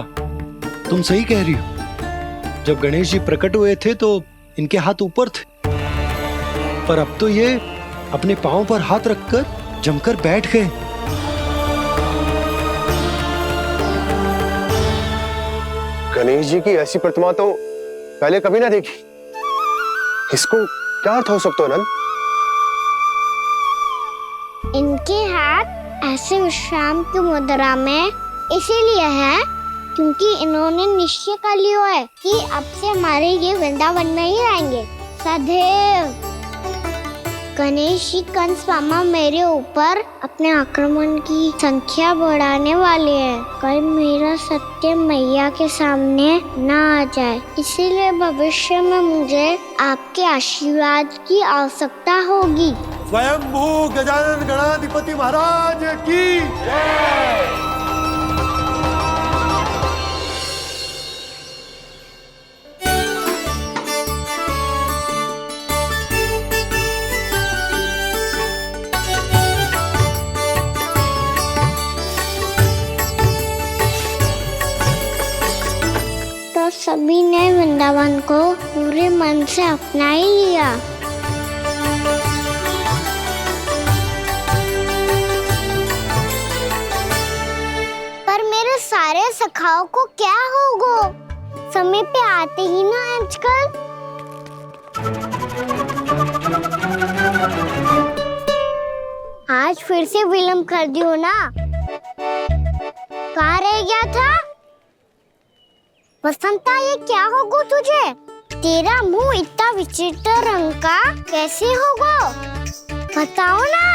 तुम सही कह रही हो। जब गणेश जी प्रकट हुए थे तो इनके हाथ ऊपर थे, पर अब तो ये अपने पांव पर हाथ रखकर जमकर बैठ गए। गणेश जी की ऐसी प्रतिमा तो पहले कभी ना देखी। इसको क्या अर्थ हो सकता है नंद? इनके हाथ ऐसे विश्राम की मुद्रा में इसीलिए है क्योंकि इन्होंने निश्चय कर लिया है कि अब से हमारे ये वृंदावन में ही रहेंगे सदैव। गणेश जी कंस मामा मेरे ऊपर अपने आक्रमण की संख्या बढ़ाने वाले हैं, कहीं मेरा सत्य मैया के सामने ना आ जाए। इसीलिए भविष्य में मुझे आपके आशीर्वाद की आवश्यकता होगी। स्वयंभू गजानन गणाधिपति महाराज की जय। तो सभी ने वृंदावन को पूरे मन से अपना ही लिया। पर मेरे सारे सखाओं को क्या होगा? समय पे आते ही ना आजकल। आज फिर से विलंब कर दियो ना। कहाँ रह गया था? बसंता, ये क्या होगा तुझे? तेरा मुंह इतना विचित्र रंग का कैसे होगा? बताओ ना।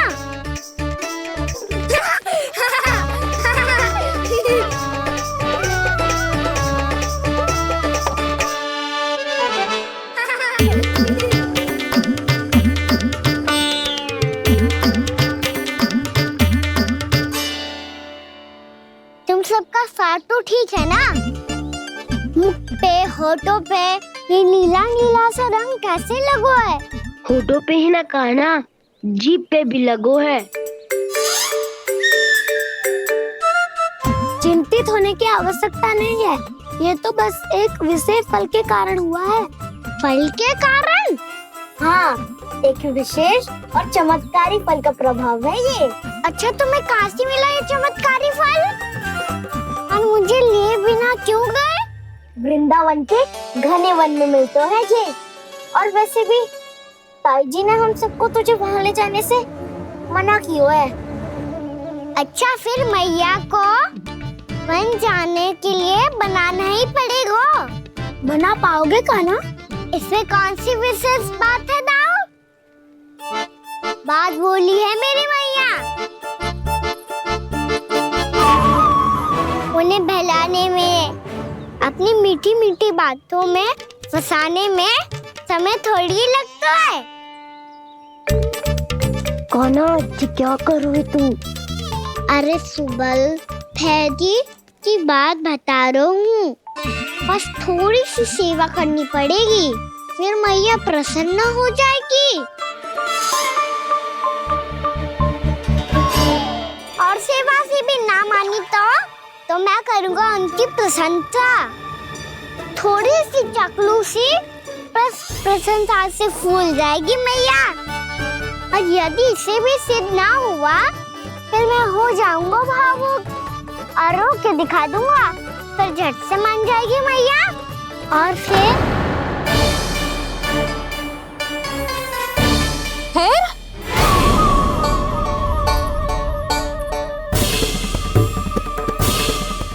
ठीक है ना? मुख पे, होठों पे ये नीला नीला सा रंग कैसे लगो है? होठों पे ही ना काना, जीभ पे भी लगो है। चिंतित होने की आवश्यकता नहीं है, ये तो बस एक विशेष फल के कारण हुआ है। फल के कारण? हाँ, एक विशेष और चमत्कारी फल का प्रभाव है ये। अच्छा, तुम्हें कहाँ से मिला ये चमत्कारी फल? और मुझे लिए बिना क्यों गए? वृंदावन के घने वन में मिलते हैं ये। और वैसे भी ताई जी ने हम सबको तुझे वहाँ ले जाने से मना किया है। अच्छा, फिर मैया को वन जाने के लिए बनाना ही पड़ेगा। बना पाओगे कान्हा? इसमें कौन सी विशेष बात है दाऊ? बात बोली है मेरी मैया। उन्हें बहलाने में, अपनी मीठी मीठी बातों में फंसाने में समय थोड़ी लगता है। कान्हा, क्या करोगे तुम? अरे सुबल, फैजी की बात बता रहा हूँ। बस थोड़ी सी सेवा करनी पड़ेगी, फिर मैया प्रसन्न हो जाएगी। और सेवा से भी ना मानी तो मैं करूँगा उनकी प्रशंसा। थोड़ी सी चकलूसी प्रशंसा से फूल जाएगी मैया। और यदि इसे भी सिद्ध ना हुआ, फिर मैं हो जाऊंगा भावुक और रो के दिखा दूंगा, फिर झट से मान जाएगी मैया। और फिर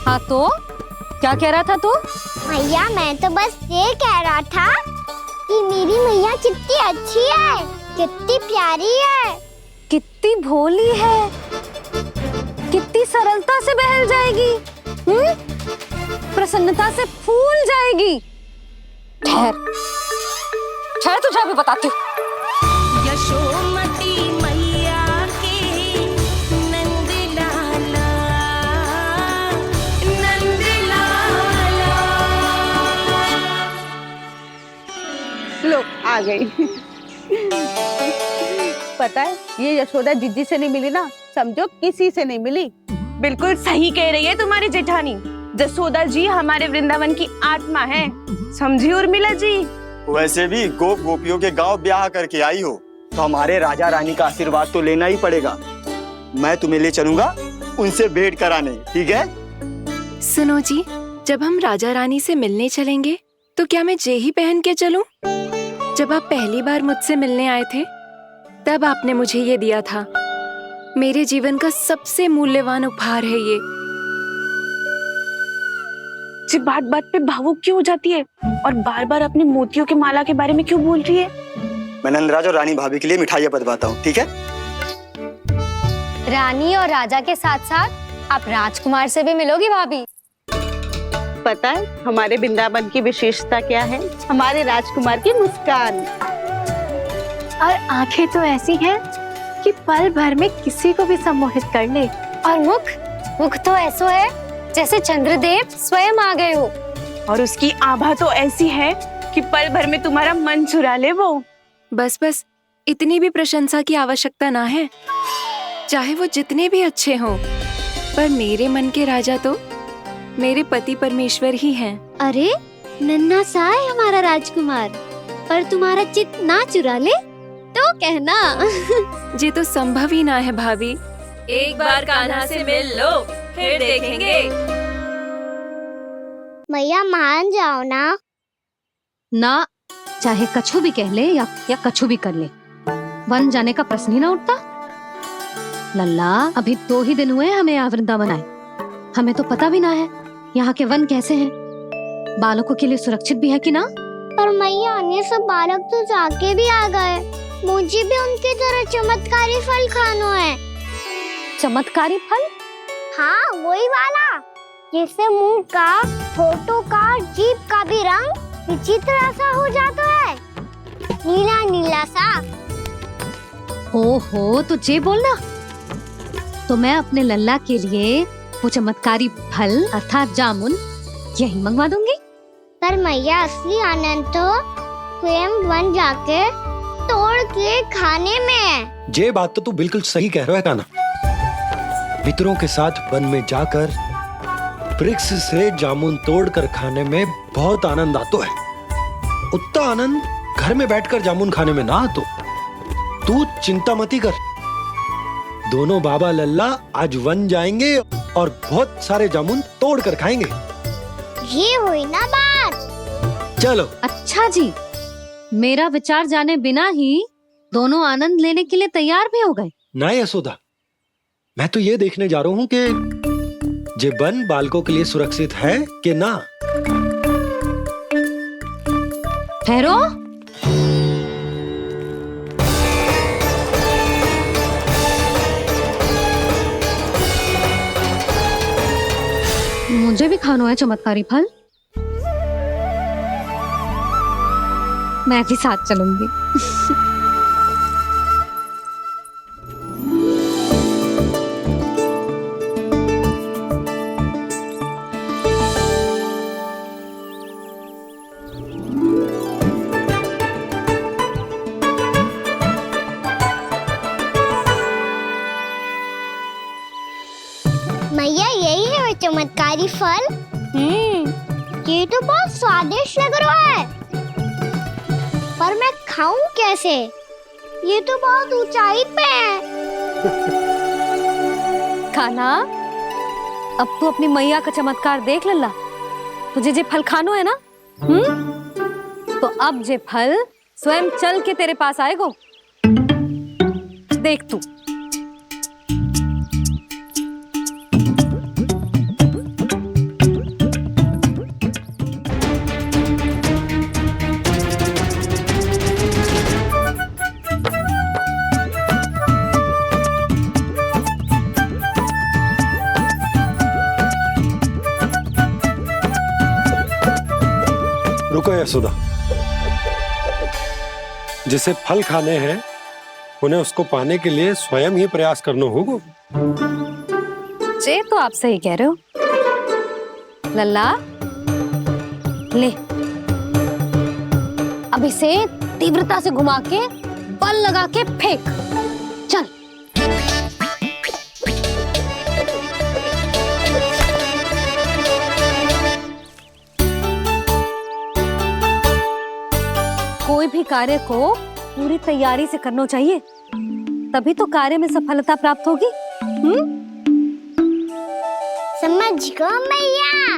हाँ तो क्या कह रहा था तू? मैया, मैं तो बस ये कह रहा था कि मेरी मैया कितनी अच्छी है, कितनी प्यारी है, कितनी भोली है, कितनी सरलता से बहल जाएगी, प्रसन्नता से फूल जाएगी। ठहर तुझे अभी बताती हूँ। यशोमती मैया के नंद लाला, नंद लाला। लो, आ गई। पता है, ये यशोदा जीजी से नहीं मिली ना, समझो किसी से नहीं मिली। बिल्कुल सही कह रही है तुम्हारी जेठानी। यशोदा जी हमारे वृंदावन की आत्मा है, समझी उर्मिला जी? वैसे भी गोपियों के गांव ब्याह करके आई हो, तो हमारे राजा रानी का आशीर्वाद तो लेना ही पड़ेगा। मैं तुम्हें ले चलूंगा उनसे भेंट कराने, ठीक है? सुनो जी, जब हम राजा रानी से मिलने चलेंगे तो क्या मैं जे ही पहन के चलूं? जब आप पहली बार मुझसे मिलने आए थे, तब आपने मुझे ये दिया था। मेरे जीवन का सबसे मूल्यवान उपहार है ये। जी बात बात पे भावुक क्यों हो जाती है और बार बार अपनी मोतियों के माला के बारे में क्यों बोल रही है? मैं नंदराज और रानी भाभी के लिए मिठाइयाँ बंटवाता हूँ, ठीक है? रानी और राजा के साथ साथ आप राजकुमार से भी मिलोगी भाभी। पता है हमारे वृंदावन की विशेषता क्या है? हमारे राजकुमार की मुस्कान। और आंखें तो ऐसी हैं कि पल भर में किसी को भी सम्मोहित कर ले। और मुख तो ऐसा है जैसे चंद्रदेव स्वयं आ गए हो। और उसकी आभा तो ऐसी है कि पल भर में तुम्हारा मन चुरा ले वो। बस इतनी भी प्रशंसा की आवश्यकता ना है, चाहे वो जितने भी अच्छे हों, पर मेरे मन के राजा तो मेरे पति परमेश्वर ही हैं। अरे नन्हा सा है हमारा राजकुमार, पर तुम्हारा चित्त ना चुरा ले तो कहना। ये तो संभव ही ना है भाभी। एक बार कान्हा से मिल लो, फिर देखेंगे। मैया मान जाओ ना, चाहे कछु भी कह ले या कछु भी कर ले, वन जाने का प्रश्न ही ना उठता। लल्ला, अभी 2 ही दिन हुए हमें यहाँ वृंदावन आए, हमें तो पता भी ना है यहाँ के वन कैसे हैं, बालकों के लिए सुरक्षित भी है कि ना। पर मैया, अन्य सब बालक तो जाके भी आ गए, मुझे भी उनकी तरह चमत्कारी फल खाना है। चमत्कारी फल? हाँ, वही वाला जिससे मुंह का, होठों का, जीभ का भी रंग विचित्र सा हो जाता है, नीला नीला सा। ओहो, तो जे बोलना। तो मैं अपने लल्ला के लिए वो चमत्कारी फल अर्थात जामुन यही मंगवा दूंगी। पर मैया असली आनंद तो स्वयं वन जाके तोड़ के खाने में है। ये बात तो तू बिल्कुल सही कह रहा है कान्हा। मित्रों के साथ वन में जाकर वृक्ष से जामुन तोड़कर खाने में बहुत आनंद आता है। उतना आनंद घर में बैठकर जामुन खाने में ना आतो। तू चिंता मती कर, दोनों बाबा लल्ला आज वन जाएंगे और बहुत सारे जामुन तोड़कर खाएंगे। ये हुई ना बात। चलो। अच्छा जी, मेरा विचार जाने बिना ही दोनों आनंद लेने के लिए तैयार भी हो गए। ना यशोदा, मैं तो ये देखने जा रहा हूँ कि ये वन बालकों के लिए सुरक्षित है कि ना। ठहरो। मुझे भी खाना है चमत्कारी फल। मैं भी साथ चलूंगी। मैया यही है वो चमत्कारी फल। ये तो बहुत स्वादिष्ट लग रहा है, पर मैं खाऊं कैसे? ये तो बहुत ऊंचाई पे है। कान्हा, अब तू अपनी मैया का चमत्कार देख लल्ला। तुझे जे फल खानो है ना, तो अब जे फल स्वयं चल के तेरे पास आएगो। देख तू। रुको यशोदा, जिसे फल खाने हैं उन्हें उसको पाने के लिए स्वयं ही प्रयास करना होगा। जे तो आप सही कह रहे हो लल्ला। ले, अब इसे तीव्रता से घुमा के बल लगा के फेंक। चल। कोई भी कार्य को पूरी तैयारी से करना चाहिए, तभी तो कार्य में सफलता प्राप्त होगी। समझ गो मैया।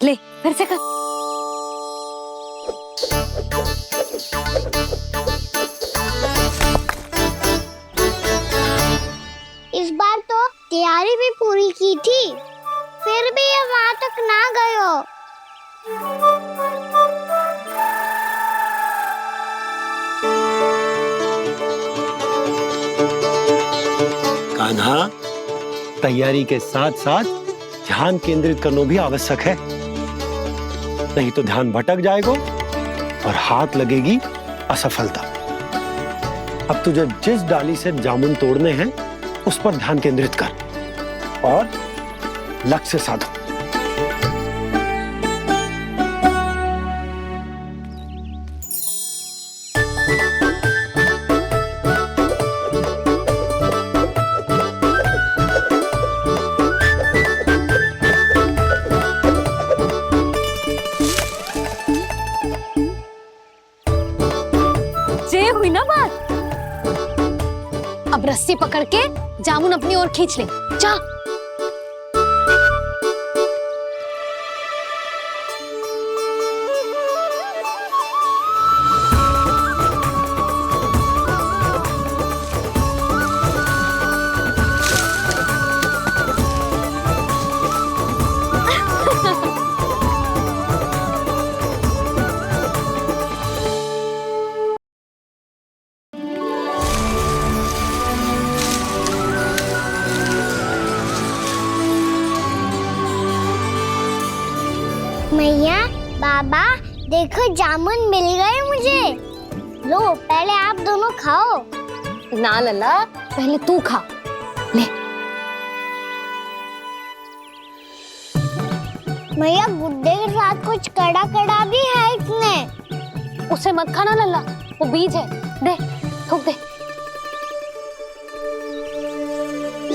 ले, फिर से कर। इस बार तो तैयारी भी पूरी की थी, फिर भी ये वहां तक ना गए हो। कान्हा, तैयारी के साथ साथ ध्यान केंद्रित करना भी आवश्यक है, नहीं तो ध्यान भटक जाएगा और हाथ लगेगी असफलता। अब तुझे जिस डाली से जामुन तोड़ने हैं उस पर ध्यान केंद्रित कर और लक्ष्य साधो। हुई ना बात। अब रस्सी पकड़ के जामुन अपनी ओर खींच ले। जा। मैया, बाबा, देखो जामुन मिल गए मुझे। लो, पहले आप दोनों खाओ। ना लल्ला, पहले तू खा। ले। मैया गुड्डे के साथ कुछ कड़ा कड़ा भी है इसमें। उसे मत खाना लल्ला, वो बीज है। दे, थूक दे।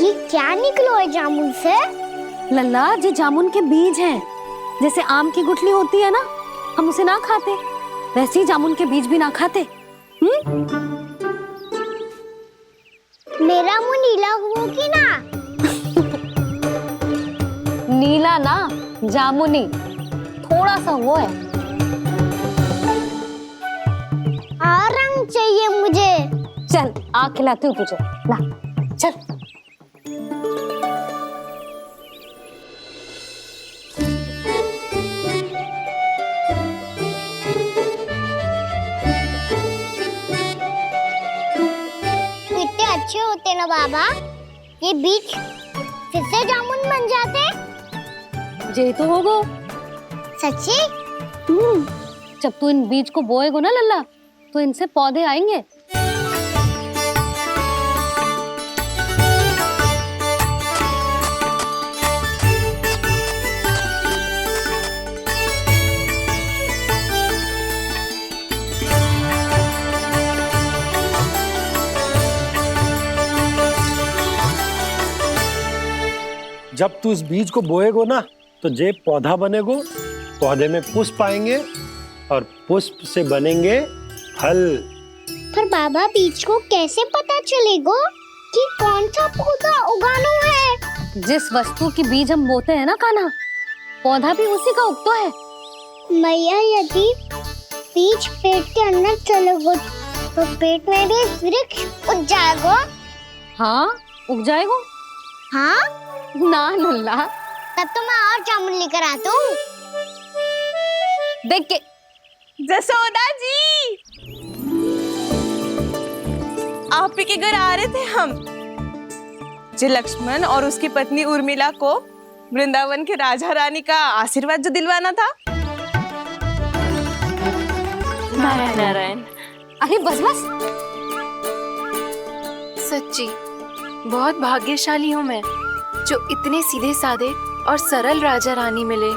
ये क्या निकलो है जामुन से? लल्ला, ये जामुन के बीज हैं। जैसे आम की गुठली होती है ना, हम उसे ना खाते, वैसे ही जामुन के बीज भी ना खाते। मेरा मुंह नीला हुआ कि ना? नीला ना, जामुनी, थोड़ा सा वो है। रंग चाहिए मुझे। चल, आ खिलाती हूँ तुझे, ला, चल। कितने अच्छे होते ना बाबा, ये बीज फिर से जामुन बन जाते। जे तो होगो। सच्ची? जब तू इन बीज को बोएगो ना लल्ला, तो इनसे पौधे आएंगे। जब तू इस बीज को बोएगो ना, तो जे पौधा बनेगो, पौधे में पुष्प आएंगे और पुष्प से बनेंगे फल। पर बाबा, बीज को कैसे पता चलेगा कि कौन सा पौधा उगाना है? जिस वस्तु की बीज हम बोते हैं ना कान्हा, पौधा भी उसी का उगता है। मैया, यदि बीज पेट के अंदर चलेगा तो पेट में भी वृक्ष उग जाएगा। हाँ, उग जाएगा। हाँ ना लल्ला, तब तो मैं और जामुन लेकर आता हूँ। देख के। जसोदा जी, आप ही के घर आ रहे थे हम। जो लक्ष्मण और उसकी पत्नी उर्मिला को वृंदावन के राजा रानी का आशीर्वाद जो दिलवाना था। नारायण नारायण। अरे बस बस। सच्ची बहुत भाग्यशाली हूँ मैं, जो इतने सीधे साधे और सरल राजा रानी मिले,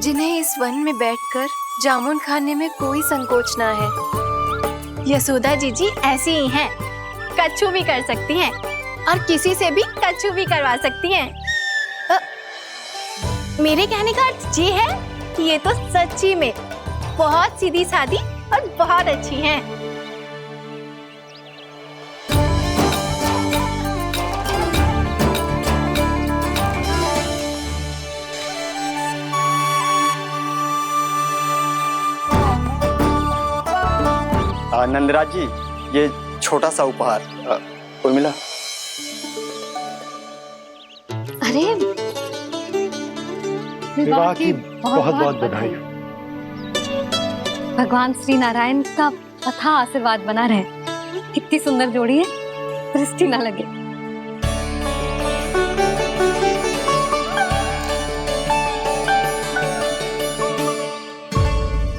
जिन्हें इस वन में बैठकर जामुन खाने में कोई संकोच ना है। यशोदा जी ऐसी ही हैं, कच्छू भी कर सकती हैं और किसी से भी कच्छू भी करवा सकती हैं। मेरे कहने का अर्थ ये है कि ये तो सच्ची में बहुत सीधी सादी और बहुत अच्छी हैं। नंदराज जी, ये छोटा सा उपहार। उर्मिला। अरे विवाह की बहुत बहुत बधाई। भगवान श्री नारायण का अथाह आशीर्वाद बना रहे। कितनी सुंदर जोड़ी है, दृष्टि ना लगे।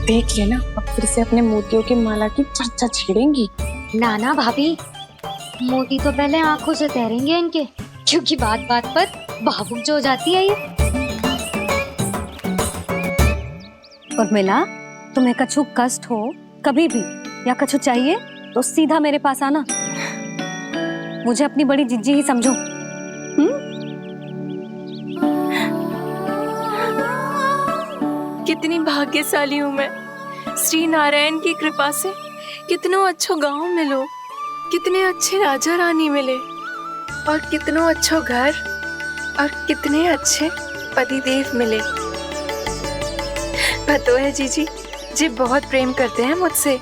देख लेना, अब फिर से अपने मोतियों की माला की चर्चा छेड़ेंगी। नाना भाभी, मोती तो पहले आंखों से तैरेंगे इनके, क्योंकि बात बात पर भावुक जो हो जाती है ये। उर्मिला, तुम्हें कछु कष्ट हो कभी भी या कछु चाहिए तो सीधा मेरे पास आना। मुझे अपनी बड़ी जिज्जी ही समझो। कितनी भाग्यशाली हूँ मैं, श्री नारायण की कृपा से कितनों अच्छो गांव मिलो, कितने अच्छे राजा रानी मिले, और कितनों अच्छो घर और कितने अच्छे पतिदेव मिले। पतो है जीजी, जी बहुत प्रेम करते हैं मुझसे।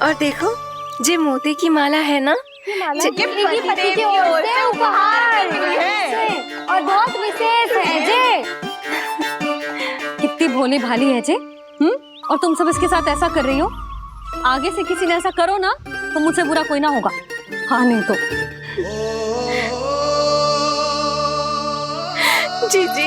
और देखो, जी मोती की माला है ना, पति की ओर से उपहार है और बहुत विशेष है जे। कितनी भोली भाली है जे। और तुम सब इसके साथ ऐसा कर रही हो। आगे से किसी ने ऐसा करो ना तो मुझसे बुरा कोई ना होगा। हाँ नहीं तो। जीजी,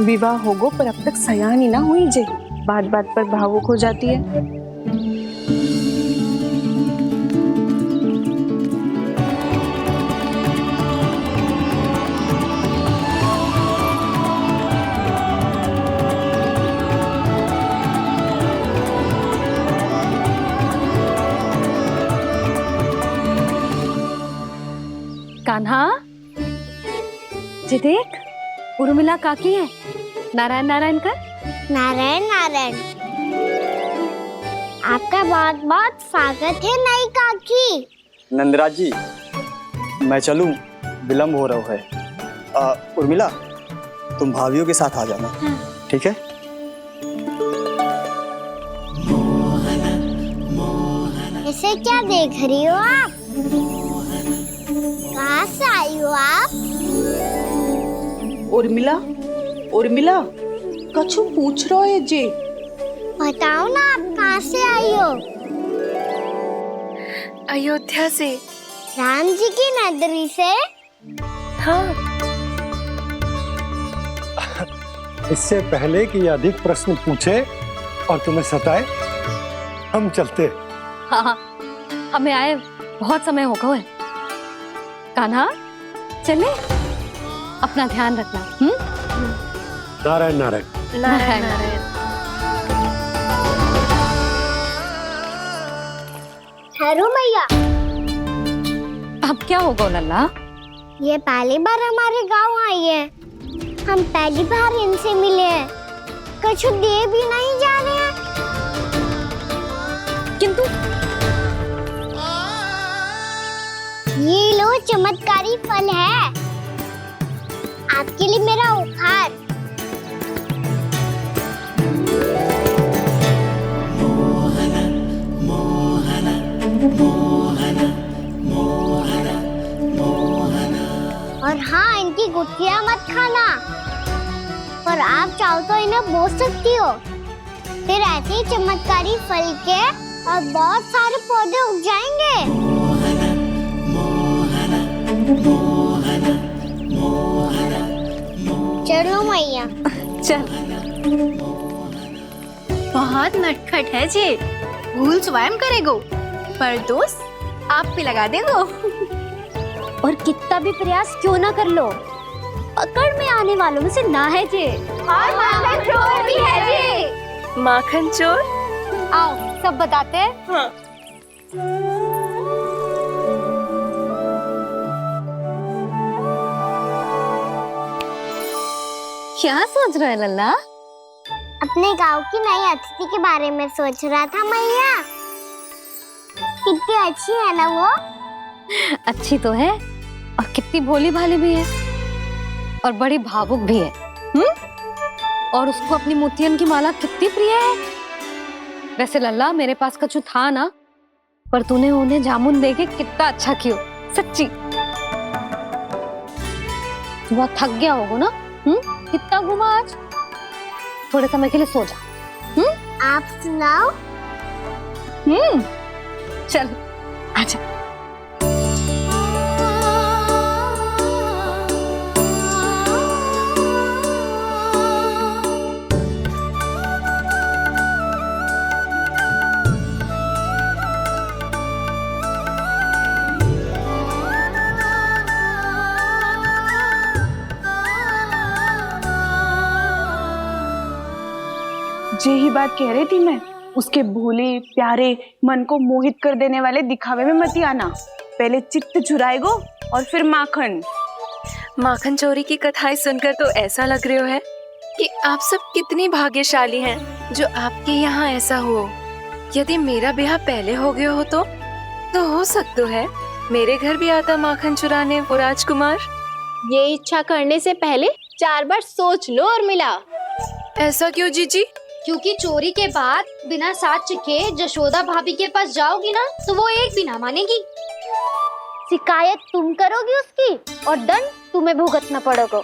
विवाह होगो पर अब तक सयान ही ना हुई जे, बात बात पर भावुक हो जाती है। जी देख, उर्मिला काकी है। नारायण नारायण कर। नारायण नारायण। आपका बहुत बहुत स्वागत है नई काकी। नंदराज जी, मैं चलूं, विलम्ब हो रहा है। उर्मिला, तुम भाभियों के साथ आ जाना, ठीक है? इसे क्या देख रही हो आप? कहाँ से आई हो आप? उर्मिला, उर्मिला, कछु पूछ रहा है जी। बताओ ना, आप कहाँ से आई हो? अयोध्या से। राम जी की नगरी से? हाँ। इससे पहले कि अधिक प्रश्न पूछे और तुम्हें सताए, हम चलते। हाँ हाँ, हमें आए बहुत समय हो गया है। कान्हा, चले, अपना ध्यान रखना। नारायण नारायण। नारायण नारायण। ठहरो मैया। अब क्या होगा लल्ला? ये पहली बार हमारे गांव आई है। हम पहली बार इनसे मिले हैं। कछु दे भी नहीं जा रहे हैं। किंतु ये लो, चमत्कारी फल है आपके लिए, मेरा उपहार। और हाँ, इनकी गुठलियां मत खाना। पर आप चाहो तो इन्हें बो सकती हो। फिर ऐसे ही चमत्कारी फल के और बहुत सारे पौधे उग जाएंगे। चलो मैया। चल। बहुत नटखट है जी। भूल स्वयं करेगो, पर दोस्त आप पे लगा देगो। और कितना भी प्रयास क्यों ना कर लो, पकड़ में आने वालों में से ना है जी। और माखन चोर भी है जी। माखन चोर? आओ सब बताते हैं। हाँ। क्या सोच रहे हैं लल्ला? अपने गांव की नई अतिथि के बारे में सोच रहा था मैया। कितनी अच्छी है ना वो? अच्छी तो है, और कितनी भोली भाली भी है, और बड़ी भावुक भी है। और उसको अपनी मोतियन की माला कितनी प्रिय है। वैसे लल्ला, मेरे पास कछु था ना, पर तूने उन्हें जामुन देके कितना अच्छा किया, सच्ची। तू बहुत थक गया होगा ना? कितना घुमा आज? थोड़े समय के लिए सो जा। आप सुनाओ। चल आजा। यही बात कह रही थी मैं। उसके भोले प्यारे मन को मोहित कर देने वाले दिखावे में मत आना। पहले चित्त चुराएगो और फिर माखन। माखन चोरी की कथाएं सुनकर तो ऐसा लग रहा है कि आप सब कितनी भाग्यशाली हैं जो आपके यहाँ ऐसा हो। यदि मेरा ब्याह पहले हो गया हो तो हो सकता है मेरे घर भी आता माखन चुराने वो राजकुमार। ये इच्छा करने से पहले 4 बार सोच लो उर्मिला। ऐसा क्यों जीजी? क्योंकि चोरी के बाद बिना साथ चिखे जशोदा भाभी के पास जाओगी ना, तो वो एक भी ना मानेगी। शिकायत तुम करोगी उसकी, और दंड तुम्हें भुगतना पड़ेगा।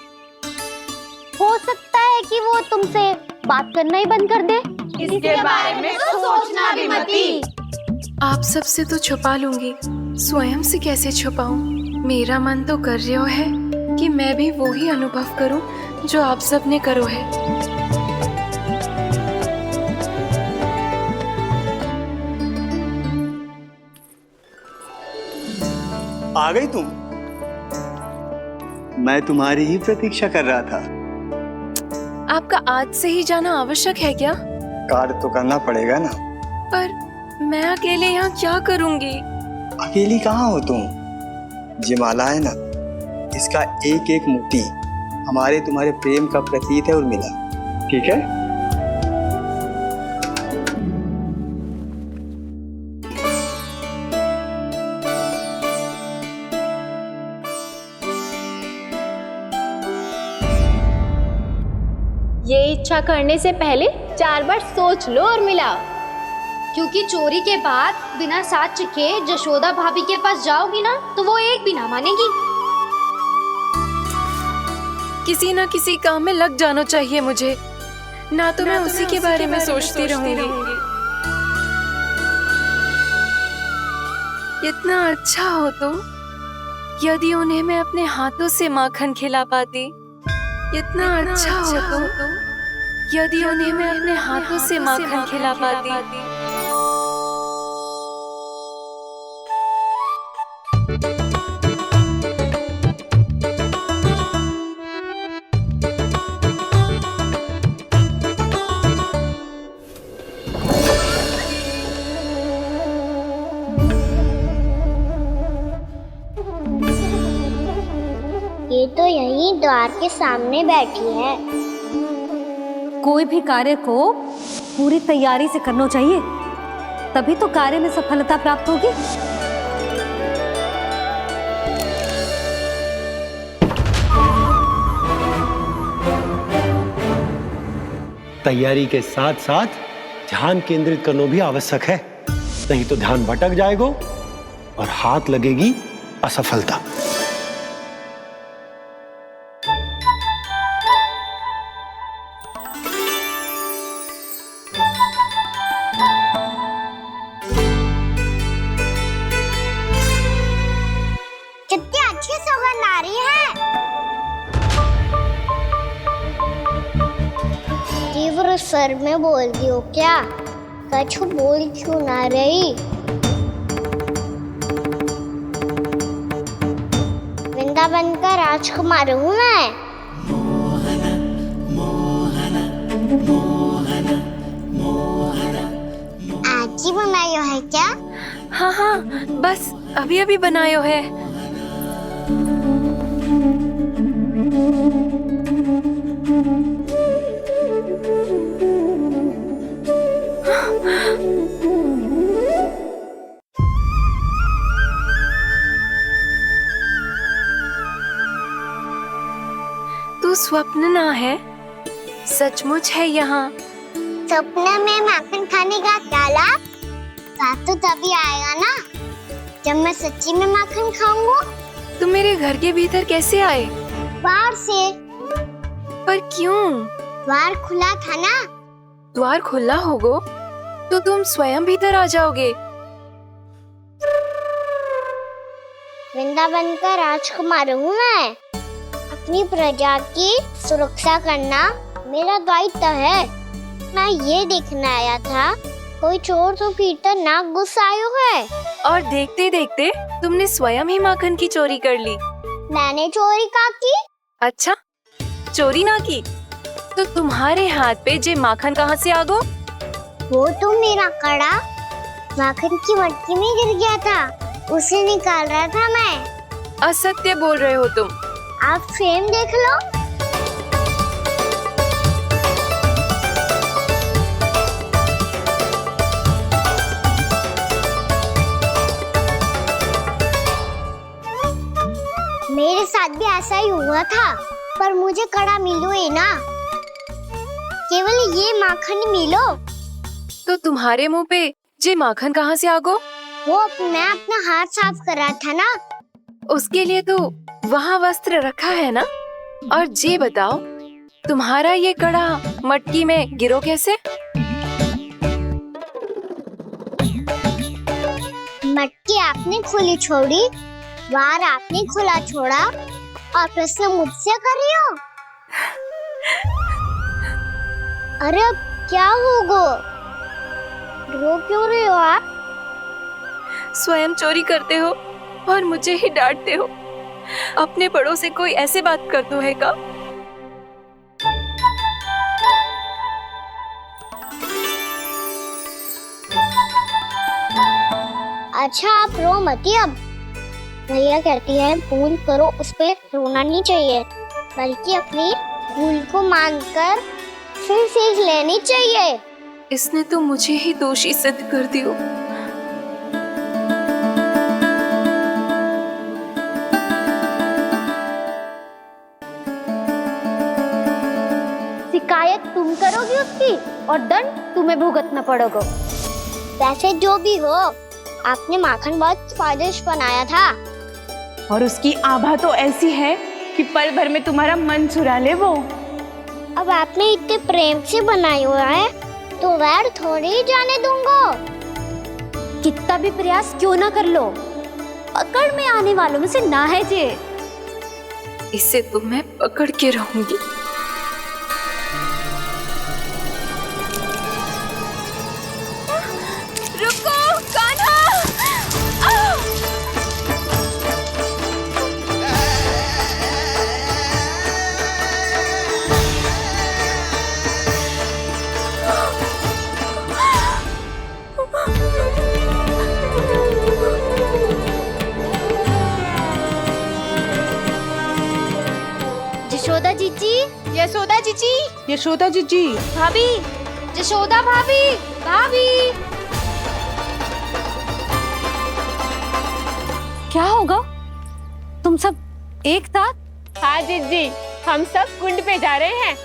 हो सकता है कि वो तुमसे बात करना ही बंद कर दे। इसके बारे में तो सोचना भी मती। आप सबसे तो छुपा लूंगी, स्वयं से कैसे छुपाऊं? मेरा मन तो कर रहा है कि मैं भी वो ही अनुभव करूं जो आप सब ने करो है। आ गई तुम? मैं तुम्हारी ही प्रतीक्षा कर रहा था। आपका आज से ही जाना आवश्यक है क्या? कार्य तो करना पड़ेगा ना। पर मैं अकेले यहाँ क्या करूंगी? अकेली कहाँ हो तुम? ये माला है ना, इसका एक एक मोती हमारे तुम्हारे प्रेम का प्रतीक है उर्मिला, ठीक है? ये इच्छा करने से पहले 4 बार सोच लो उर्मिला। क्योंकि चोरी के बाद बिना साथ चखे जशोदा भाभी के पास जाओगी ना तो वो एक भी ना मानेगी। किसी ना किसी काम में लग जाना चाहिए मुझे, ना तो मैं उसी के बारे में सोचती रहूंगी। इतना अच्छा हो तो यदि उन्हें मैं अपने हाथों से माखन खिला पाती। इतना अच्छा हो तो यदि उन्हें मैं अपने हाथों से माखन खिला पाती। ये तो यहीं द्वार के सामने बैठी है। कोई भी कार्य को पूरी तैयारी से करना चाहिए, तभी तो कार्य में सफलता प्राप्त होगी। तैयारी के साथ साथ ध्यान केंद्रित करना भी आवश्यक है, नहीं तो ध्यान भटक जाएगा और हाथ लगेगी असफलता। कितनी अच्छी सुगंध आ रही है। तीव्र स्वर में बोलती हो क्या? कछु बोल क्यों ना रही? वृंदावन का राजकुमार हूँ मैं। आज ही बनायो है क्या? हाँ हाँ, बस अभी अभी बनायो है। तू स्वप्न ना है, सचमुच है यहाँ। सपने में माखन खाने का डाला तो तभी आएगा ना जब मैं सच्ची में माखन खाऊंगा। तुम मेरे घर के भीतर कैसे आए? बाहर से। पर क्यों? द्वार खुला था ना। द्वार खुला होगा तो तुम स्वयं भीतर आ जाओगे। वृंदावन का राजकुमार हूँ मैं। अपनी प्रजा की सुरक्षा करना मेरा दायित्व है। मैं ये देखने आया था कोई चोर तो भीतर ना घुस आयो है। और देखते देखते तुमने स्वयं ही माखन की चोरी कर ली। मैंने चोरी का की? अच्छा, चोरी ना की तो तुम्हारे हाथ पे जे माखन कहाँ से आ गो? वो तो मेरा कड़ा माखन की मटकी में गिर गया था, उसे निकाल रहा था मैं। असत्य बोल रहे हो तुम। आप स्वयं देख लो। मेरे साथ भी ऐसा ही हुआ था, पर मुझे कड़ा मिलो ही ना, केवल ये माखन मिलो। तो तुम्हारे मुंह पे जे माखन कहाँ से आ गो? वो मैं अपना हाथ साफ कर रहा था ना। उसके लिए तो वहाँ वस्त्र रखा है ना। और जे बताओ, तुम्हारा ये कड़ा मटकी में गिरो कैसे? मटकी आपने खुली छोड़ी, द्वार आपने खुला छोड़ा और प्रश्न मुझसे कर रही हो? अरे अब क्या होगा? रो क्यों रहे हो आप? स्वयं चोरी करते हो और मुझे ही डांटते हो। अपने बड़ों से कोई ऐसे बात करते है का? अच्छा आप रो मती अब। भैया कहती है भूल करो, उस पे रोना नहीं चाहिए। बल्कि अपनी भूल को मानकर फिर सीख लेनी चाहिए। इसने तो मुझे ही दोषी सिद्ध कर दियो। शिकायत तुम करोगी उसकी और दंड तुम्हें भुगतना पड़ेगा। वैसे जो भी हो, आपने माखन बहुत स्वादिष्ट बनाया था। और उसकी आभा तो ऐसी है कि पल भर में तुम्हारा मन चुरा ले वो। अब आपने इतने प्रेम से बनाया हुआ है तो वैर थोड़ी ही जाने दूंगा। कितना भी प्रयास क्यों ना कर लो, पकड़ में आने वालों में से ना है जे। इसे तो मैं पकड़ के रहूंगी। रुको कान्हा! यशोदा जीजी, यशोदा जीजी, यशोदा जीजी, भाभी, यशोदा भाभी, भाभी। क्या होगा? तुम सब एक साथ? हाँ जीजी, हम सब कुंड पे जा रहे हैं,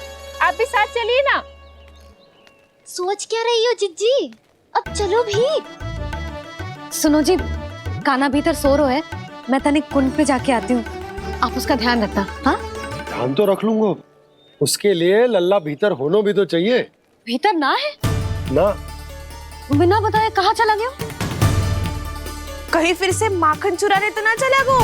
आप भी साथ चलिए ना। सोच क्या रही हो जीजी? अब चलो भी। सुनो जी, कान्हा भीतर सो रो है, मैं तनिक कुंड पे जाके आती हूँ, आप उसका ध्यान रखना। हाँ, ध्यान तो रख लूंगा, उसके लिए लल्ला भीतर होना भी तो चाहिए। भीतर ना है? ना। बिना बताए कहाँ चला गया? कहीं फिर से माखन चुराने तो ना चला गो।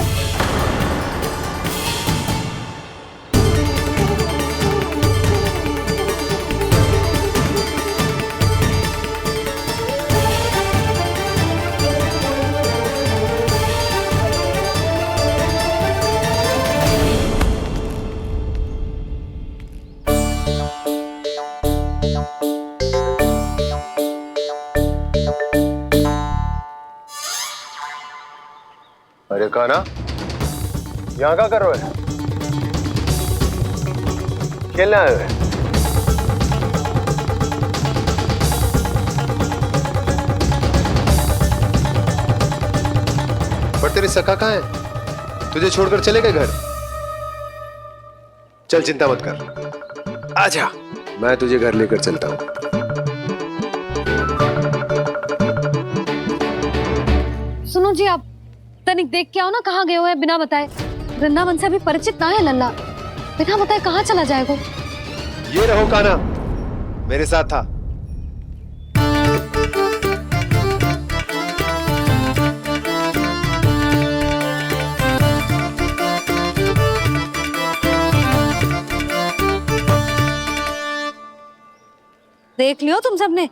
अरे कान्हा, यहाँ क्या कर रहे हो? खेलने आए हुए? पर तेरी सखा कहाँ है? तुझे छोड़कर चले गए घर? चल चिंता मत कर, आजा, मैं तुझे घर लेकर चलता हूँ। सुनो जी, आप तनिक देख के आओ ना कहाँ गए हुए हैं बिना बताए। वृंदावन से अभी परिचित ना है लल्ला, बिना बताए कहाँ चला जाएगा? ये रहो कान्हा, मेरे साथ था। देख लियो तुम सबने,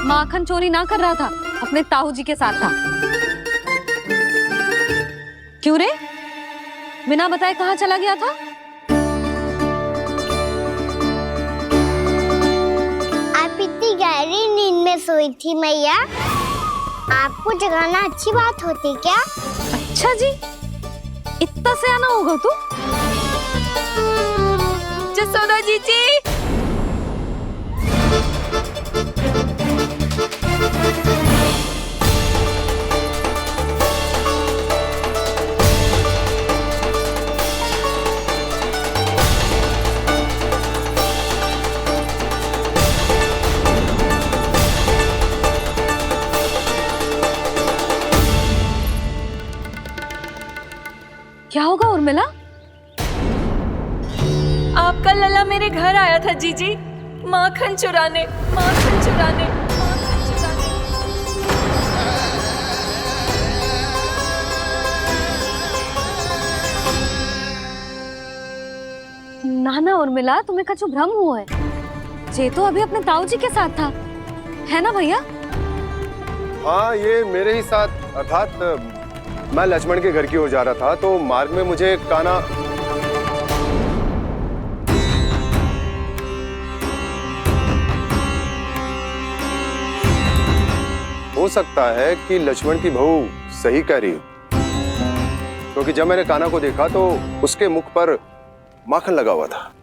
माखन चोरी ना कर रहा था, अपने ताऊ जी के साथ था। क्यों रे, बिना बताए कहाँ चला गया था? आप इतनी गहरी नींद में सोई थी मैया, आपको जगाना अच्छी बात होती क्या? अच्छा जी, इतना सयाना होगा तू? यशोदा जीजी, क्या होगा उर्मिला? आपका लल्ला मेरे घर आया था जीजी, माखन चुराने, माखन चुराने, माखन चुराने। ना ना उर्मिला, तुम्हें कछु भ्रम हुआ है। जे तो अभी अपने ताऊ जी के साथ था, है ना भैया? हाँ, ये मेरे ही साथ, अर्थात मैं लक्ष्मण के घर की ओर जा रहा था, तो मार्ग में मुझे कान्हा हो सकता है कि लक्ष्मण की बहू सही कह रही हो, क्योंकि जब मैंने कान्हा को देखा तो उसके मुख पर माखन लगा हुआ था।